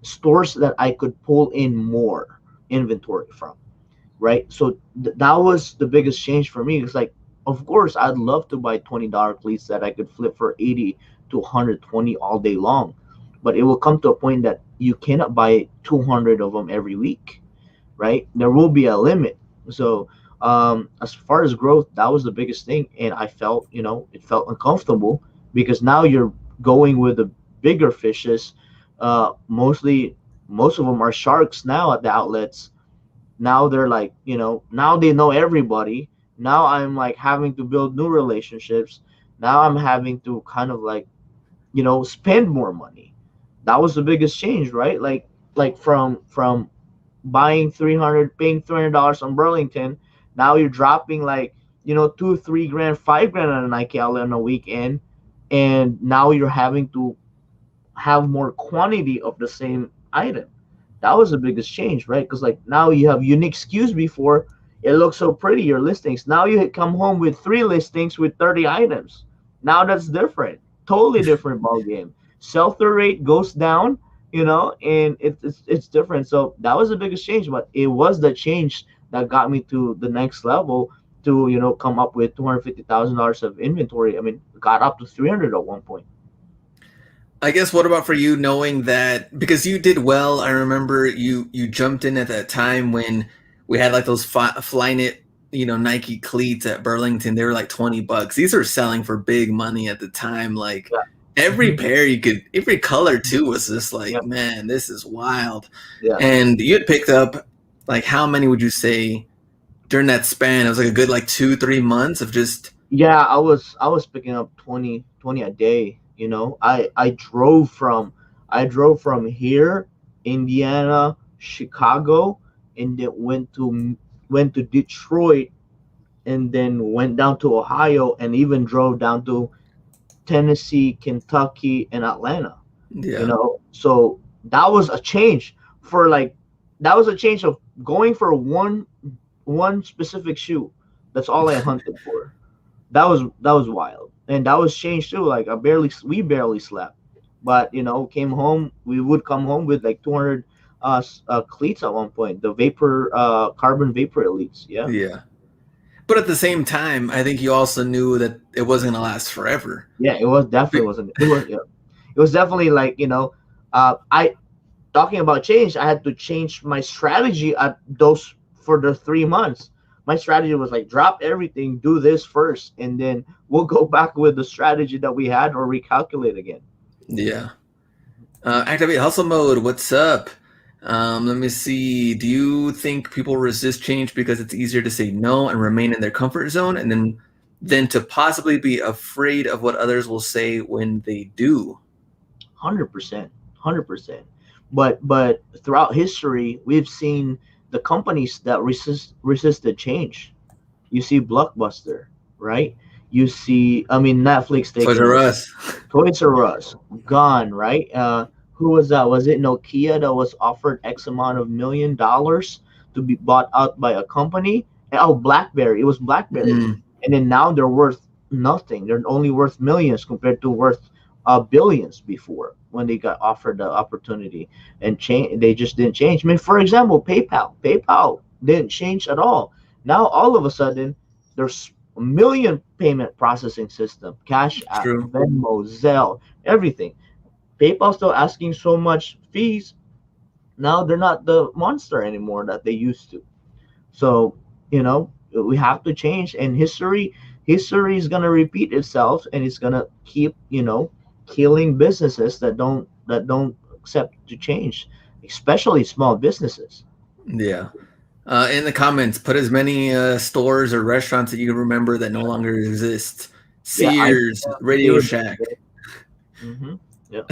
stores that I could pull in more inventory from, right? So that was the biggest change for me. It's like, of course, I'd love to buy $20 cleats that I could flip for 80 to 120 all day long, but it will come to a point that you cannot buy 200 of them every week, right? There will be a limit. So as far as growth, that was the biggest thing, and I felt, it felt uncomfortable because now you're going with the bigger fishes. Mostly, most of them are sharks now at the outlets. Now they're like, now they know everybody. Now I'm like having to build new relationships. Now I'm having to kind of like, spend more money. That was the biggest change, right? Like from buying 300, paying $300 on Burlington. Now you're dropping like, 2, 3 grand, 5 grand on a Nike outlet on a weekend, and now you're having to have more quantity of the same item. That was the biggest change, right? Because like now you have unique SKUs. Before it looked so pretty, your listings. Now you come home with 3 listings with 30 items. Now that's different, totally different ball game. Sell-through rate goes down, and it's different. So that was the biggest change, but it was the change that got me to the next level to come up with $250,000 of inventory. I mean, got up to 300 at one point. I guess what about for you knowing that because you did well? I remember you jumped in at that time when we had like those Flyknit, Nike cleats at Burlington. They were like $20. These are selling for big money at the time. Like Yeah. every Hmm. pair you could, every color too was just like, Yeah. man, this is wild. Yeah. And you had picked up like how many would you say during that span? It was like a good like 2-3 months of just Yeah, I was picking up 20 a day. I drove from here, Indiana, Chicago, and then went to Detroit, and then went down to Ohio, and even drove down to Tennessee, Kentucky, and Atlanta. yeah, So that was a change of going for one specific shoe. That's all I hunted for. That was wild, and that was changed too. Like we barely slept, but came home. We would come home with like 200 cleats at one point. The carbon vapor elites. Yeah, yeah. But at the same time, I think you also knew that it wasn't gonna last forever. yeah. It was definitely wasn't. It was, yeah. It was definitely like, I talking about change. I had to change my strategy at those for the 3 months. My strategy was like drop everything, do this first, and then we'll go back with the strategy that we had or recalculate again. Yeah. Activate hustle mode. What's up? Let me see. Do you think people resist change because it's easier to say no and remain in their comfort zone, and then to possibly be afraid of what others will say when they do? 100%, 100%. But throughout history, we've seen the companies that resisted change. You see Blockbuster, right? You see, I mean, Netflix Toys taking R over, Us. Toys R Us gone, right? Who was that? Was it Nokia that was offered X amount of $1 million to be bought out by a company? Oh, BlackBerry. It was BlackBerry, Mm, and then now they're worth nothing. They're only worth millions compared to worth billions before when they got offered the opportunity and change. They just didn't change. I mean, for example, PayPal. PayPal didn't change at all. Now all of a sudden, there's a million payment processing system, Cash App, true. Venmo, Zelle, everything. PayPal still asking so much fees. Now they're not the monster anymore that they used to. So, we have to change, and history is gonna repeat itself, and it's gonna keep, killing businesses that don't accept to change, especially small businesses. Yeah. In the comments, put as many stores or restaurants that you can remember that no longer exist. Yeah, Sears, IKEA, Radio David. Shack. Mm-hmm. Yeah.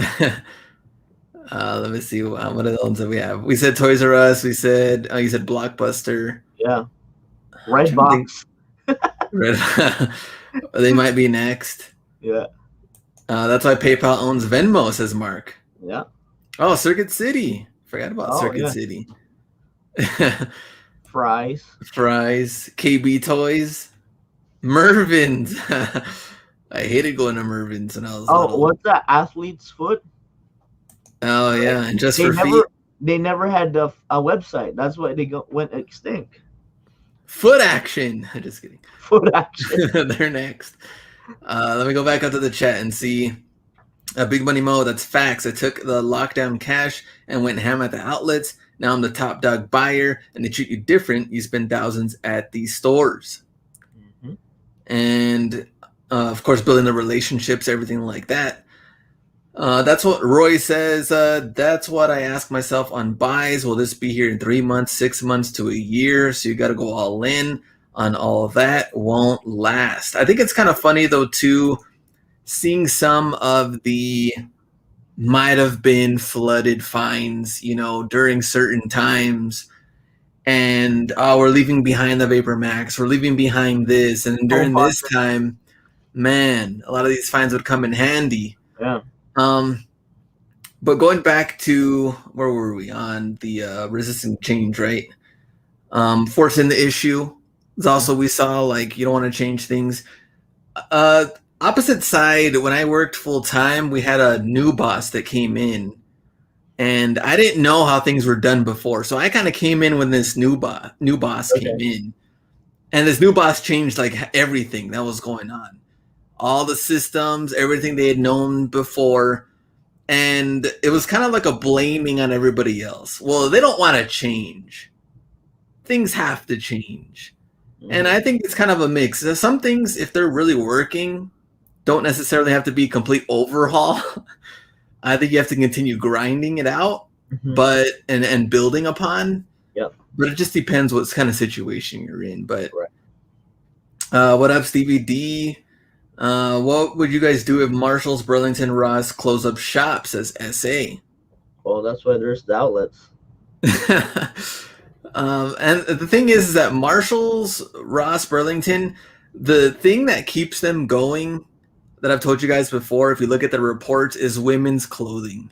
Let me see what are the ones that we have. We said Toys R Us. We said you said Blockbuster. Yeah. I'm trying to think. Redbox. Red- they might be next. Yeah. That's why PayPal owns Venmo, says Mark. Yeah. Oh, Circuit City. Forgot about Oh Circuit yeah. City. Fries. Fries, KB Toys. Mervin's. I hated going to Mervin's when I was Oh, little. what's that? Athlete's foot. Oh Right? yeah, and just They for feet. never had a website. That's why went extinct. Foot action. Just kidding. Foot action. They're next. Let me go back up to the chat and see. Big Money Mo, that's facts. I took the lockdown cash and went ham at the outlets. Now I'm the top dog buyer, and they treat you different. You spend thousands at these stores. Mm-hmm. And of course, building the relationships, everything like that. That's what Roy says. That's what I ask myself on buys. Will this be here in 3 months, 6 months to a year? So you got to go all in on all of that. Won't last. I think it's kind of funny though too, seeing some of the might have been flooded fines, during certain times. And we're leaving behind the Vapormax. We're leaving behind this. And Home during this pocket. time, man, a lot of these fines would come in handy. Yeah. Um, but going back to where were we on the resistant change, right? Forcing the issue is also we saw like you don't want to change things. Uh, Opposite side, when I worked full time, we had a new boss that came in, and I didn't know how things were done before. So I kind of came in when this new boss came Okay. in, and this new boss changed like everything that was going on, all the systems, everything they had known before, and it was kind of like a blaming on everybody else. Well, they don't want to change. Things have to change. And Mm-hmm. I think it's kind of a mix. Some things, if they're really working, don't necessarily have to be a complete overhaul. I think you have to continue grinding it out, Mm-hmm. but and building upon. Yep. But it just depends what kind of situation you're in. But Right. what up, Stevie D? What would you guys do if Marshalls, Burlington, Ross close up shops as SA? Well, that's why there's the outlets. And the thing is that Marshalls, Ross, Burlington, the thing that keeps them going that I've told you guys before, if you look at the reports, is women's clothing.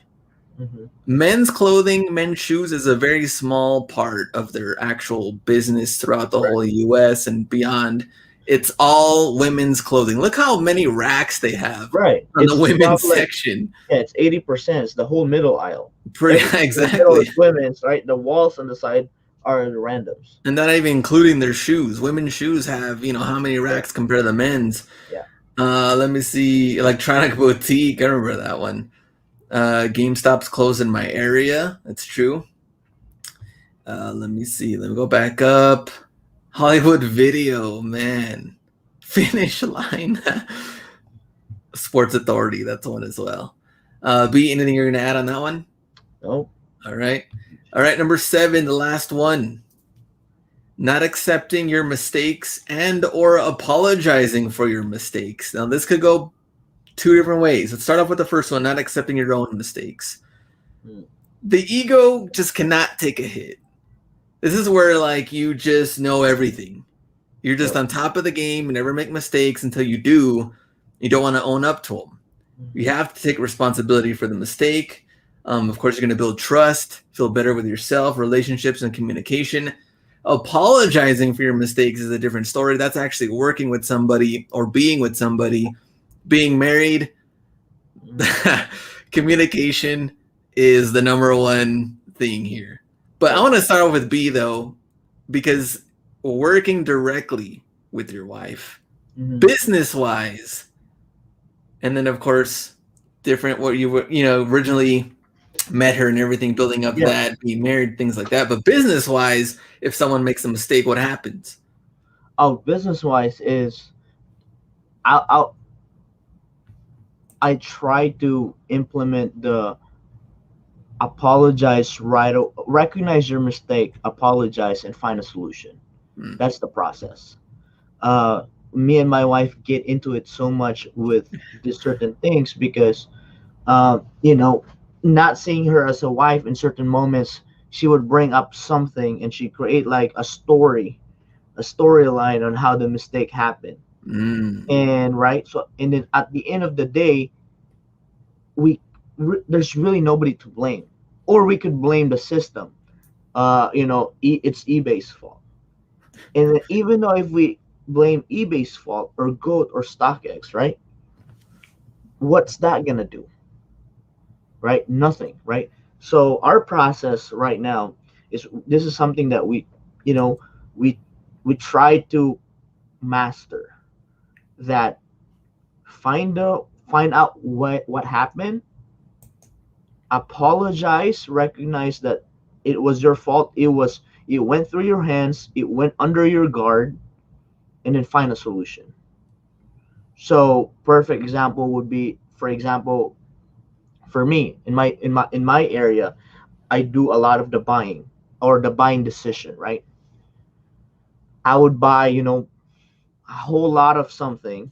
Mm-hmm. Men's clothing, men's shoes is a very small part of their actual business throughout the Right. whole US and beyond. It's all women's clothing. Look how many racks they have Right. on the It's women's probably like, section. yeah, it's 80%. It's the whole middle aisle. Pretty Everything in the middle exactly. is women's, right? The walls on the side are the randoms. And not even including their shoes. Women's shoes have, how many Yeah. racks compared to the men's. Yeah. Let me see. Electronic Boutique. I remember that one. GameStop's closed in my area. That's true. Let me see. Let me go back up. Hollywood Video, man. Finish line. Sports Authority. That's one as well. B, anything you're going to add on that one? No. All right. All right. Number 7, the last one. Not accepting your mistakes and or apologizing for your mistakes. Now, this could go 2 different ways. Let's start off with the first one, not accepting your own mistakes. The ego just cannot take a hit. This is where like you just know everything. You're just on top of the game. You never make mistakes until you do. You don't want to own up to them. You have to take responsibility for the mistake. Of course, you're going to build trust, feel better with yourself, relationships, and communication. Apologizing for your mistakes is a different story. That's actually working with somebody or being with somebody. Being married, communication is the number one thing here. But I want to start off with B though, because working directly with your wife, business wise, and then of course, different what you originally met her and everything, building up that, being married, things like that. But business wise, if someone makes a mistake, what happens? Oh, business wise is I'll I try to implement the apologize right, recognize your mistake, apologize, and find a solution. That's the process. Me and my wife get into it so much with these certain things because, you know, not seeing her as a wife in certain moments, she would bring up something and she create like a storyline on how the mistake happened. And right, so and then at the end of the day, we there's really nobody to blame, or we could blame the system. It's eBay's fault. And even though if we blame eBay's fault or Goat or StockX, right? What's that gonna do, right? Nothing, right? So our process right now is, this is something that you know, we we try to master. That find out what happened, apologize, recognize that it was your fault, it went through your hands, it went under your guard, and then find a solution. So perfect example would be, for example, for me in my area, I do a lot of the buying, or the buying decision, right? I would buy, a whole lot of something,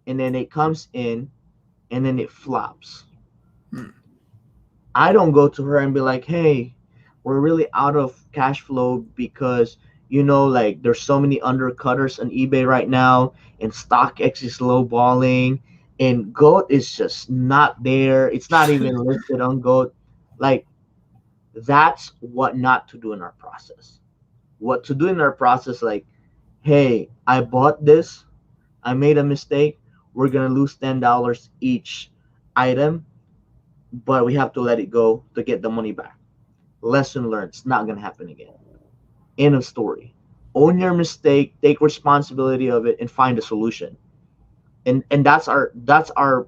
and then it comes in, and then it flops. Hmm. I don't go to her and be like, "Hey, we're really out of cash flow because like there's so many undercutters on eBay right now, and StockX is lowballing, and Goat is just not there. It's not even listed on Goat." Like, that's what not to do in our process. What to do in our process, like, "Hey, I bought this. I made a mistake. We're gonna lose $10 each item, but we have to let it go to get the money back. Lesson learned. It's not gonna happen again." End of story. Own your mistake, take responsibility of it, and find a solution. And that's our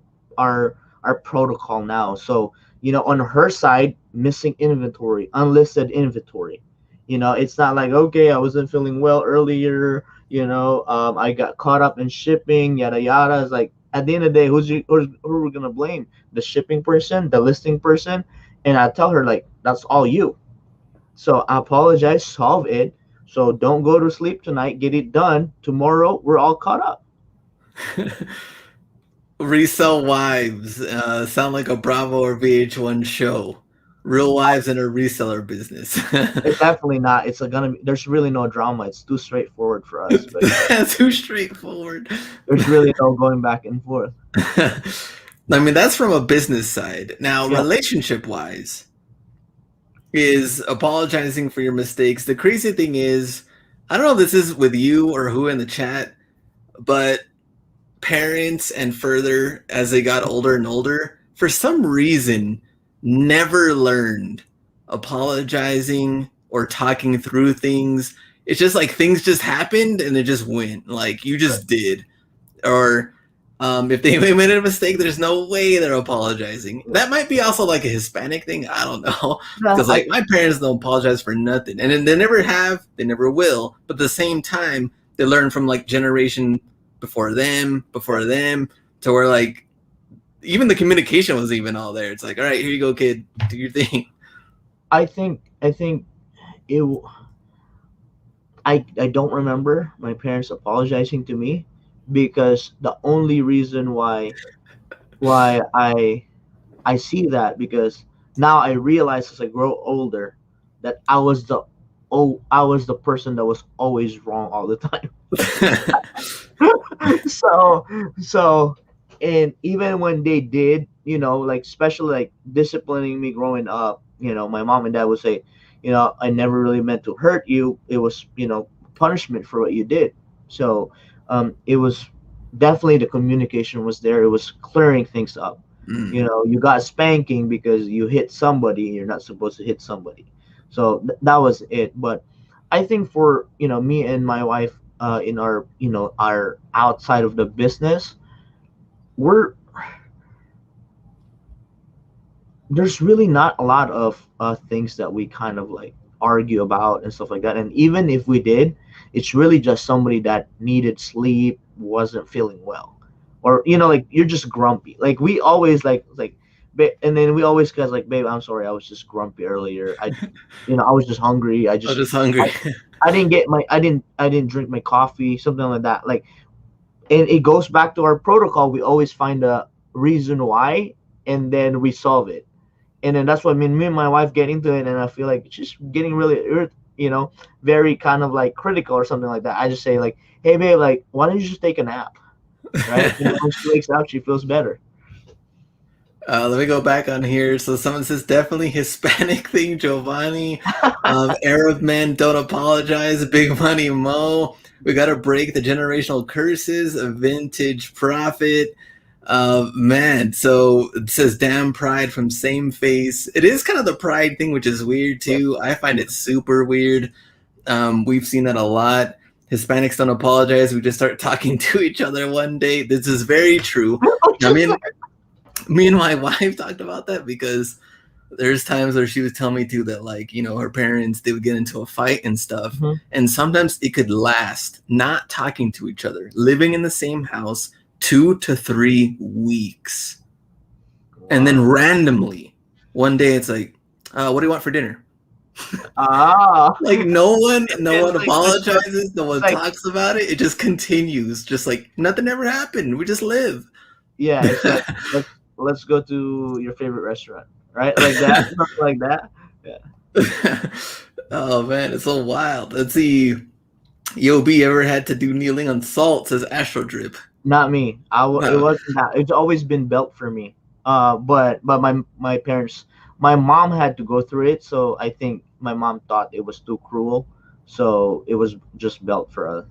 protocol now. So, on her side, missing inventory, unlisted inventory. It's not like, okay, I wasn't feeling well earlier. I got caught up in shipping, yada yada. It's like, at the end of the day, who are we gonna blame? The shipping person, the listing person? And I tell her, like, that's all you. So I apologize, solve it. So don't go to sleep tonight, get it done. Tomorrow we're all caught up. Resell wives sound like a Bravo or VH1 show. Real wives in a reseller business. It's definitely not. It's gonna be, there's really no drama. It's too straightforward for us. But Too straightforward. there's really no going back and forth. I mean, that's from a business side. Now, Yeah, relationship wise, is apologizing for your mistakes. The crazy thing is, I don't know if this is with you or who in the chat, but parents and further as they got older and older, for some reason, never learned apologizing or talking through things. It's just like things just happened and it just went. Like you right. just did. Or if they made a mistake, there's no way they're apologizing. Yeah, That might be also like a Hispanic thing. I don't know. yeah. Because like my parents don't apologize for nothing. And then they never have, they never will. But at the same time, they learn from like generation before them, to where like even the communication was even all there. It's like, all right, here you go, kid, do your thing. I think it. I don't remember my parents apologizing to me, because the only reason why I see that, because now I realize as I grow older that I was the person that was always wrong all the time. So and even when they did, like, especially like disciplining me growing up, my mom and dad would say, "I never really meant to hurt you. It was, punishment for what you did." So it was definitely, the communication was there. It was clearing things up. Mm. You got spanking because you hit somebody, you're not supposed to hit somebody. So that was it. But I think for, me and my wife, in our outside of the business, we're there's really not a lot of things that we kind of like argue about and stuff like that. And even if we did, it's really just somebody that needed sleep, wasn't feeling well, or, like, you're just grumpy. Like, we always and then we always, guys, like, "Babe, I'm sorry, I was just grumpy earlier. I was just hungry. I'm just hungry. I didn't get my I didn't drink my coffee," something like that. Like, and it goes back to our protocol. We always find a reason why, and then we solve it. And then that's what, me and my wife get into it, and I feel like she's getting really very kind of like critical or something like that. I just say, like, "Hey, babe, like, why don't you just take a nap?" Right? When she wakes up, she feels better. Let me go back on here. So someone says definitely Hispanic thing, Giovanni. Arab men don't apologize. Big money Mo. We got to break the generational curses. A vintage prophet. Man, so it says damn pride from same face. It is kind of the pride thing, which is weird Yeah. too. I find it super weird. We've seen that a lot. Hispanics don't apologize. We just start talking to each other one day. This is very true. I mean, me and my wife talked about that because there's times where she was telling me too that, like, her parents, they would get into a fight and stuff, Mhm. and sometimes it could last not talking to each other, living in the same house 2 to 3 weeks, and then Wow. randomly one day it's like, what do you want for dinner? Ah, Like, no one it's like apologizes, no it's one like talks about it, it just continues, just like nothing ever happened, we just live. yeah, it's like let's go to your favorite restaurant, right? Like that, something like that. Yeah. Oh man, it's so wild. Let's see. Yo, B ever had to do kneeling on salt? Says Astro Drip. Not me. It No. wasn't that. It's always been belt for me. But my parents, my mom had to go through it, so I think my mom thought it was too cruel, so it was just belt for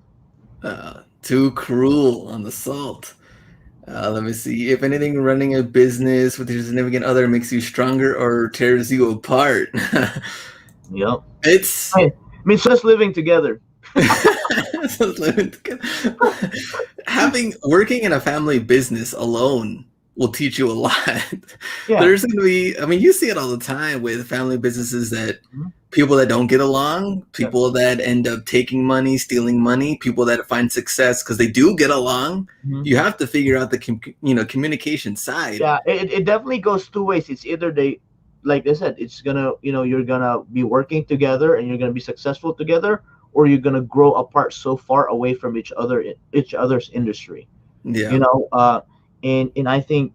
us. Too cruel on the salt. Let me see. If anything, running a business with your significant other makes you stronger or tears you apart. Yep. It's I mean, it's just living together. having working in a family business alone will teach you a lot. Yeah. There's going to be, I mean, you see it all the time with family businesses that Mhm. people that don't get along, Yeah. people that end up taking money, stealing money, people that find success because they do get along. Mhm. You have to figure out the communication side. Yeah, it definitely goes two ways. It's either they, like I said, it's gonna, you're gonna be working together and you're gonna be successful together, or you're gonna grow apart so far away from each other's industry. You Yeah. know, and I think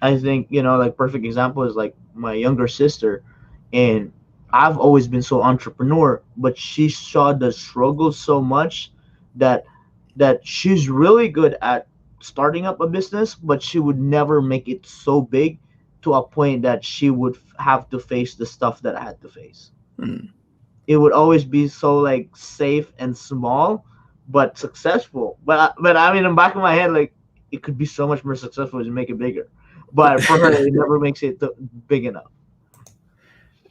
like perfect example is like my younger sister, and I've always been so entrepreneur, but she saw the struggle so much that she's really good at starting up a business, but she would never make it so big to a point that she would have to face the stuff that I had to face. Hmm. It would always be so like safe and small, but successful. But I mean, in the back of my head, like it could be so much more successful as you make it bigger. But for her, it never makes it big enough.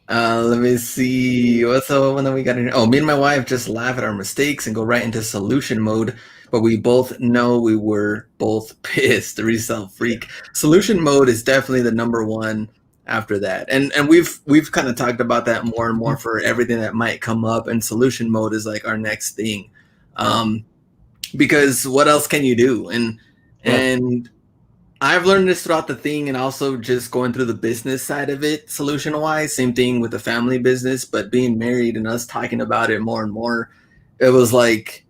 Let me see. What's the one that we got in here? Oh, me and my wife just laugh at our mistakes and go right into solution mode, but we both know we were both pissed. The resell freak. Solution mode is definitely the number one after that. And we've kind of talked about that more and more for everything that might come up, and solution mode is like our next thing. Yeah. Um, because what else can you do? And Yeah. and I've learned this throughout the thing, and also just going through the business side of it, solution wise. Same thing with the family business, but being married and us talking about it more and more, it was like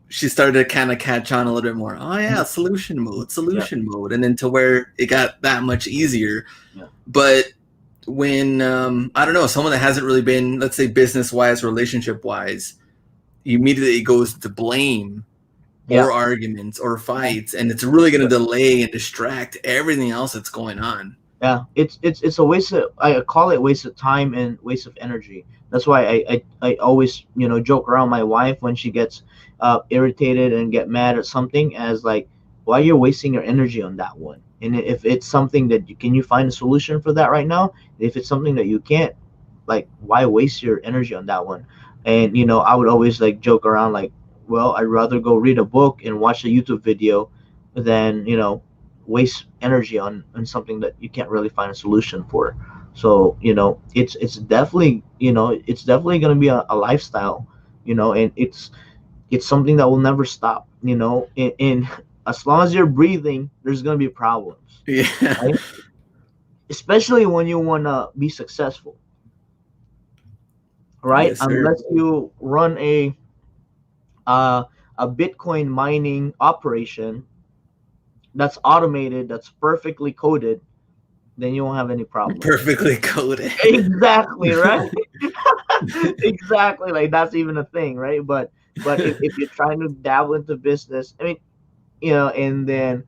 she started to kind of catch on a little bit more. Oh yeah, Yeah. solution mode, and then to where it got that much easier. Yeah. But when I don't know, someone that hasn't really been, let's say, business wise, relationship wise, immediately goes to blame Yeah. or arguments or fights, and it's really going to Yeah. delay and distract everything else that's going on. Yeah, it's a waste of, I call it waste of time and waste of energy. That's why I always joke around my wife when she gets irritated and get mad at something, as like, why you're wasting your energy on that one. And if it's something that can you find a solution for that right now? If it's something that you can't, like, why waste your energy on that one? And I would always like joke around like, well, I'd rather go read a book and watch a YouTube video than waste energy on something that you can't really find a solution for. So it's definitely going to be a lifestyle, and it's something that will never stop, and as long as you're breathing, there's going to be problems, Yeah. right? Especially when you want to be successful, right? Yes, sir. Unless you run uh, a Bitcoin mining operation that's automated, that's perfectly coded, then you won't have any problems. Perfectly coded. Exactly, right? Exactly. Like that's even a thing, right? But if you're trying to dabble into business, I mean, and then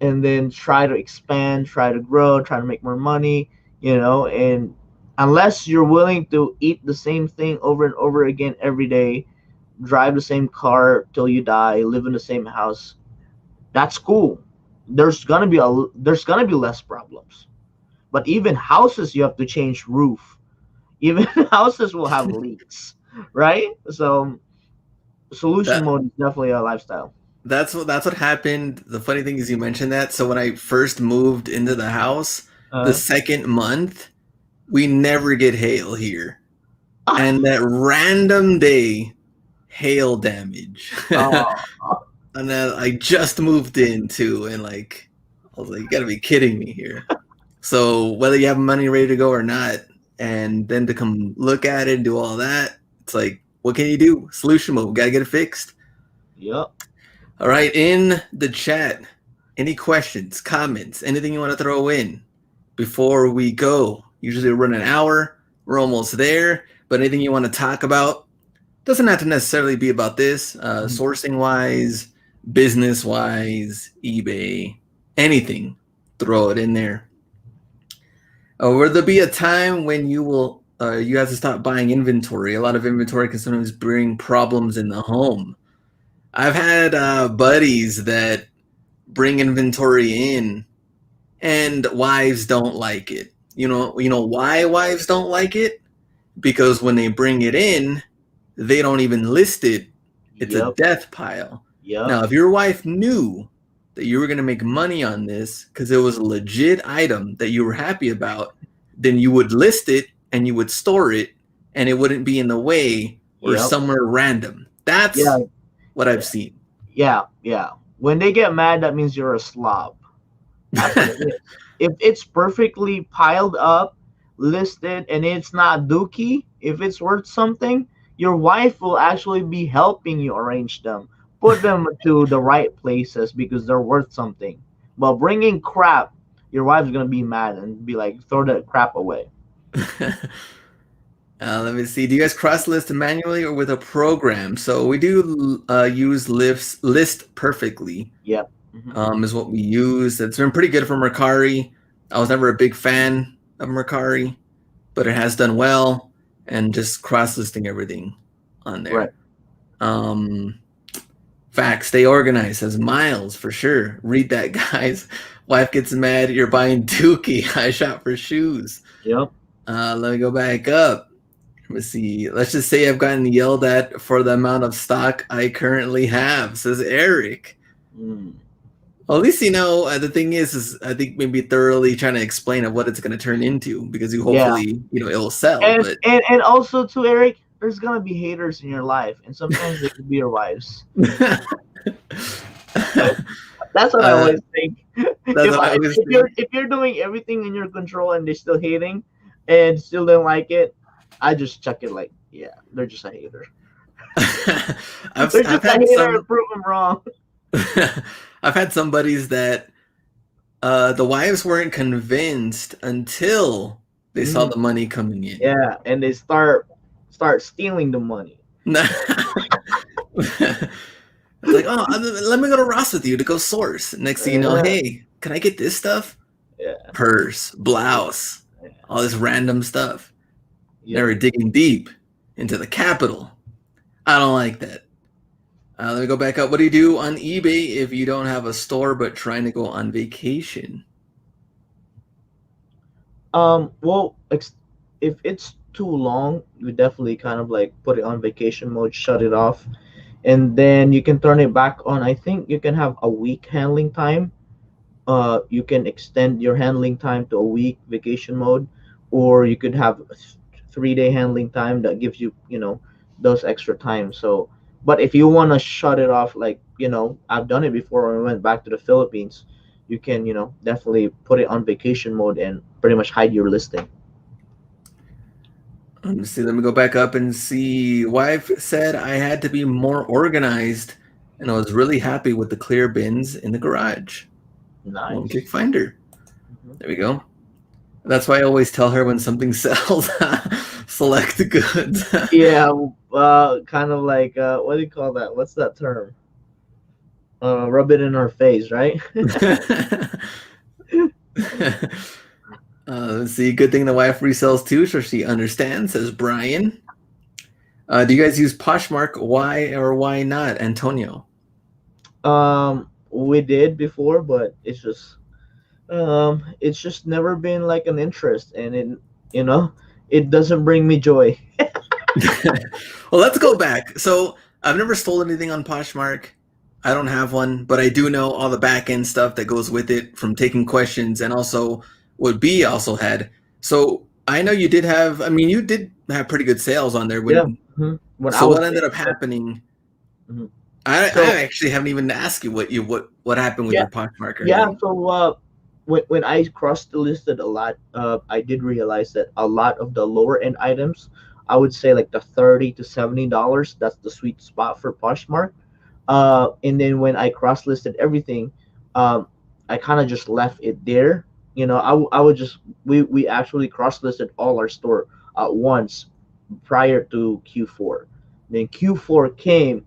and then try to expand, try to grow, try to make more money, and unless you're willing to eat the same thing over and over again every day, drive the same car till you die, live in the same house, that's cool. There's gonna be less problems. But even houses, you have to change roof. Even houses will have leaks, right? So solution That mode is definitely a lifestyle. that's what happened. The funny thing is you mentioned that. So when I first moved into the house, the Uh, second month, we never get hail here. And that random day, hail damage. uh, And then I just moved in too, and like I was like, you gotta be kidding me here. So whether you have money ready to go or not, and then to come look at it and do all that, it's like, what can you do? Solution mode, gotta get it fixed. yep. All right, in the chat, any questions, comments, anything you want to throw in before we go? Usually we run an hour, we're almost there, but anything you want to talk about doesn't have to necessarily be about this, sourcing wise, business wise, eBay, anything, throw it in there. Will there be a time when you have to stop buying inventory? A lot of inventory can sometimes bring problems in the home. I've had buddies that bring inventory in, and wives don't like it. You know why wives don't like it? Because when they bring it in, they don't even list it. It's a Yep. death pile. Yep. Now, if your wife knew that you were going to make money on this because it was a legit item that you were happy about, then you would list it and you would store it, and it wouldn't be in the way or Yep. somewhere random. Yeah. That's what I've seen. Yeah. Yeah. When they get mad, that means you're a slob. That's what it is. If it's perfectly piled up, listed, and it's not dookie, if it's worth something, your wife will actually be helping you arrange them, put them to the right places because they're worth something. But bringing crap, your wife's gonna be mad and be like, throw that crap away. Let me see. Do you guys cross list manually or with a program? So we do use list perfectly. Yep. Is what we use. It's been pretty good for Mercari. I was never a big fan of Mercari, but it has done well, and just cross listing everything on Right. there. Facts, stay organized, says Miles for sure. Read that, guys. Wife gets mad, you're buying Dookie. I shop for shoes. Yep. Let me go back up. Let me see. Let's just say I've gotten yelled at for the amount of stock I currently have, says Eric. Mm. Well, at least the thing is I think maybe thoroughly trying to explain of what it's going to turn into, because you Yeah. hopefully it'll sell. And, But and also too, Eric, there's gonna be haters in your life, and sometimes they could be your wives. That's what I always think. If you're doing everything in your control and they're still hating and still don't like it, I just chuck it like, yeah, they're just a hater. They're just a hater and prove them wrong. I've had some buddies that the wives weren't convinced until they saw the money coming in. Yeah, and they start stealing the money. It's like, oh, let me go to Ross with you to go source. Next thing you know, hey, can I get this stuff? Yeah. Purse, blouse, all this random stuff. Yeah. They were digging deep into the capital. I don't like that. Let me go back up. What do you do on eBay if you don't have a store but trying to go on vacation? Well, if it's too long, you definitely kind of like put it on vacation mode, shut it off, and then you can turn it back on. I think you can have a week handling time. You can extend your handling time to a week vacation mode, or you could have a 3 day handling time that gives you, those extra time. So, but if you want to shut it off, like, I've done it before when I went back to the Philippines, you can, definitely put it on vacation mode and pretty much hide your listing. Let me see. Let me go back up and see. Wife said I had to be more organized, and I was really happy with the clear bins in the garage. Nice. One click finder. There we go. That's why I always tell her when something sells, select goods. Yeah, kind of like what do you call that? What's that term? rub it in our face, right? Let's see. Good thing the wife resells too, so she understands, says Brian. Do you guys use Poshmark? Why or why not, Antonio? We did before, but it's just never been like an interest, and you know, it doesn't bring me joy. Well, let's go back. So I've never sold anything on Poshmark. I don't have one, but I do know all the back end stuff that goes with it from taking questions and also what B also had. So I know you did have, I mean, you did have pretty good sales on there. Yeah. When When I so was what ended paying up stuff. happening? Mhm. I So actually haven't even asked you what happened with yeah, your Poshmark or yeah. anything. So when I cross the listed a lot, I did realize that a lot of the lower end items, I would say like the $30 to $70, that's the sweet spot for Poshmark. And then when I cross listed everything, um, I kind of just left it there. I would just we actually cross listed all our store at once prior to Q4. Then Q4 came,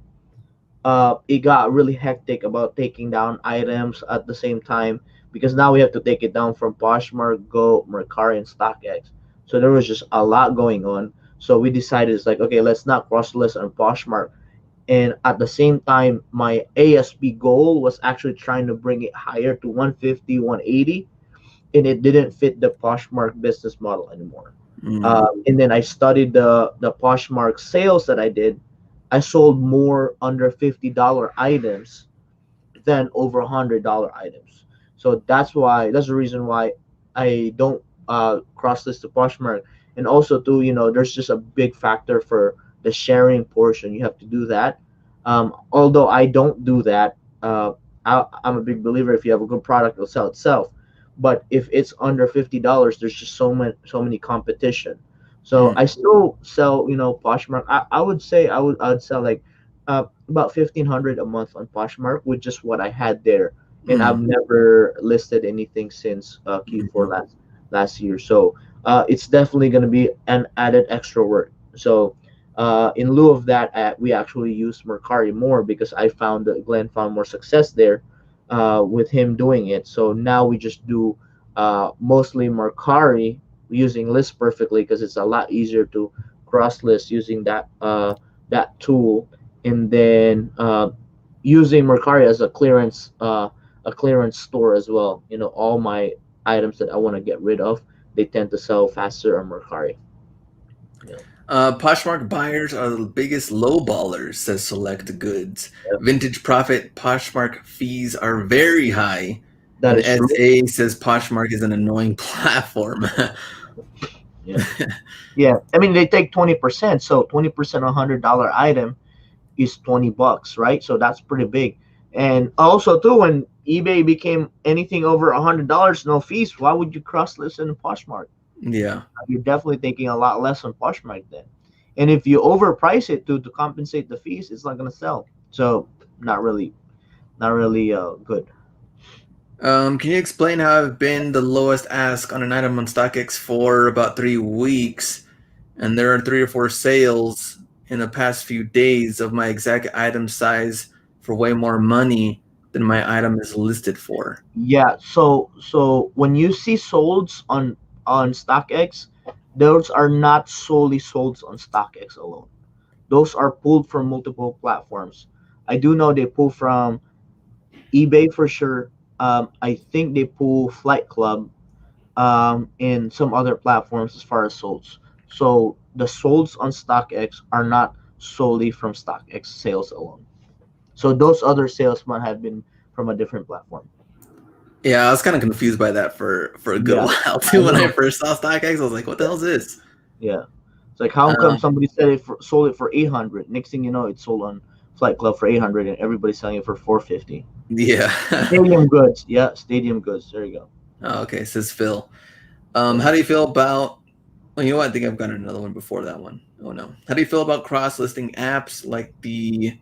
it got really hectic about taking down items at the same time because now we have to take it down from Poshmark, Go, Mercari, and StockX. So there was just a lot going on. So we decided it's like, okay, let's not cross list on Poshmark. And at the same time, my ASP goal was actually trying to bring it higher to 150, 180, and it didn't fit the Poshmark business model anymore. Mm, And then I studied the Poshmark sales that I did. I sold more under $50 items than over $100 items. So that's the reason why I don't cross list to Poshmark. And also too, there's just a big factor for the sharing portion. You have to do that. Although I don't do that, I'm a big believer. If you have a good product, it'll sell itself. But if it's under $50, there's just so many competition. So mm, I still sell, Poshmark. I would say I'd sell like about 1,500 a month on Poshmark with just what I had there, and I've mm, never listed anything since Q4 mm, last year. So it's definitely going to be an added extra work. So in lieu of that, we actually use Mercari more because I found that Glenn found more success there with him doing it. So now we just do mostly Mercari using List Perfectly because it's a lot easier to cross list using that tool, and then using Mercari as a clearance store as well. All my items that I want to get rid of, they tend to sell faster on Mercari. Yeah, Poshmark buyers are the biggest lowballers, says Select Goods. yeah, Vintage profit Poshmark fees are very high. that And is true. SA says Poshmark is an annoying platform. Yeah, yeah. I mean, they take 20%, so 20% on $100 item is $20, right? So that's pretty big. And also too, when eBay became anything over $100, no fees, why would you cross list in Poshmark? Yeah. You're definitely taking a lot less on Poshmark then. And if you overprice it to compensate the fees, it's not gonna sell. So not really good. Can you explain how I've been the lowest ask on an item on StockX for about 3 weeks, and there are 3 or 4 sales in the past few days of my exact item size for way more money than my item is listed for? Yeah. So when you see solds on StockX, those are not solely solds on StockX alone. Those are pulled from multiple platforms. I do know they pull from eBay for sure. I think they pull Flight Club and some other platforms as far as solds. So the solds on StockX are not solely from StockX sales alone. So those other sales might have been from a different platform. Yeah, I was kind of confused by that for a good Yeah, while I too. When I know. first saw StockX, I was like, "What the Yeah, hell is this?" yeah. It's like how come Um, somebody said sold it for 800? Next thing you know, it's sold on Flight Club for 800, and everybody's selling it for 450. yeah. Stadium goods, yeah, stadium goods. There you go. Oh, okay, says Phil. Yeah. How do you feel about? Well, you know what? I think I've got another one before that one. Oh no. How do you feel about cross-listing apps like the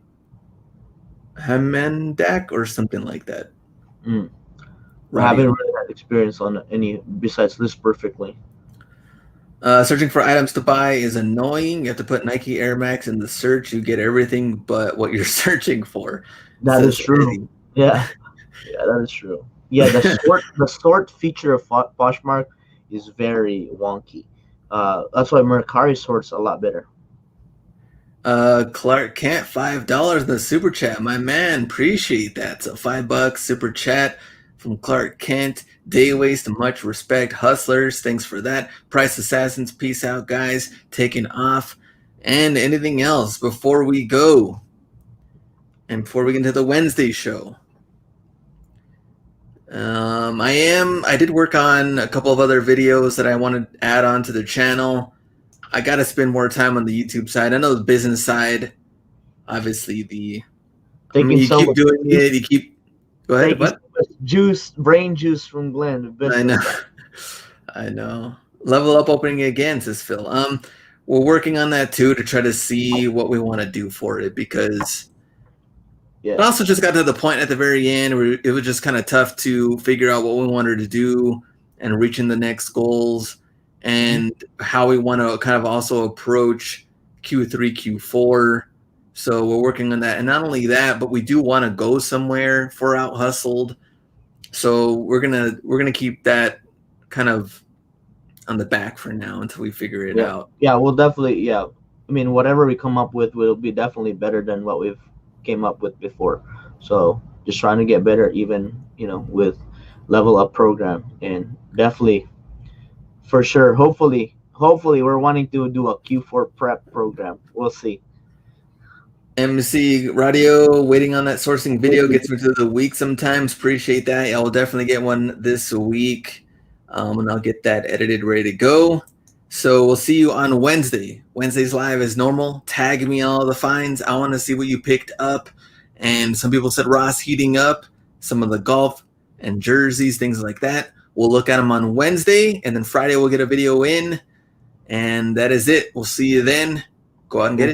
Hemendak or something like that? Mm. I haven't Robbie. really had experience on any besides this perfectly. Searching for items to buy is annoying. You have to put Nike Air Max in the search. You get everything but what you're searching for, That is says true. Eddie. Yeah, yeah, that is true. Yeah, the sort feature of Poshmark is very wonky. That's why Mercari sorts a lot better. Clark Kent, $5 in the super chat. My man, appreciate that. So $5 super chat from Clark Kent. Day waste, much respect. Hustlers, thanks for that. Price Assassins, peace out, guys. Taking off. And anything else before we go? And before we get into the Wednesday show. I did work on a couple of other videos that I want to add on to the channel. I got to spend more time on the YouTube side. I know the business side, obviously Taking you so keep much doing it. You keep. Go ahead. taking so What? much brain juice from Glenn, the I business know. side. I know. Level up opening again, says Phil. We're working on that too to try to see what we want to do for it because it Yeah. also just got to the point at the very end where it was just kind of tough to figure out what we wanted to do and reaching the next goals Mhm. and how we want to kind of also approach Q3, Q4. So we're working on that. And not only that, but we do want to go somewhere for Out Hustled. So we're gonna keep that kind of on the back for now until we figure it Yeah. out. Yeah, we'll definitely, yeah. I mean, whatever we come up with will be definitely better than what we've came up with before. So just trying to get better, even with level up program, and definitely for sure. Hopefully, we're wanting to do a Q4 prep program. We'll see. MC Radio, waiting on that sourcing video gets me through the week sometimes. Appreciate that. I will definitely get one this week, and I'll get that edited, ready to go. So we'll see you on Wednesday. Wednesday's live as normal. Tag me all the finds. I want to see what you picked up. And some people said Ross heating up some of the golf and jerseys, things like that. We'll look at them on Wednesday, and then Friday we'll get a video in. And that is it. We'll see you then. Go out and get it.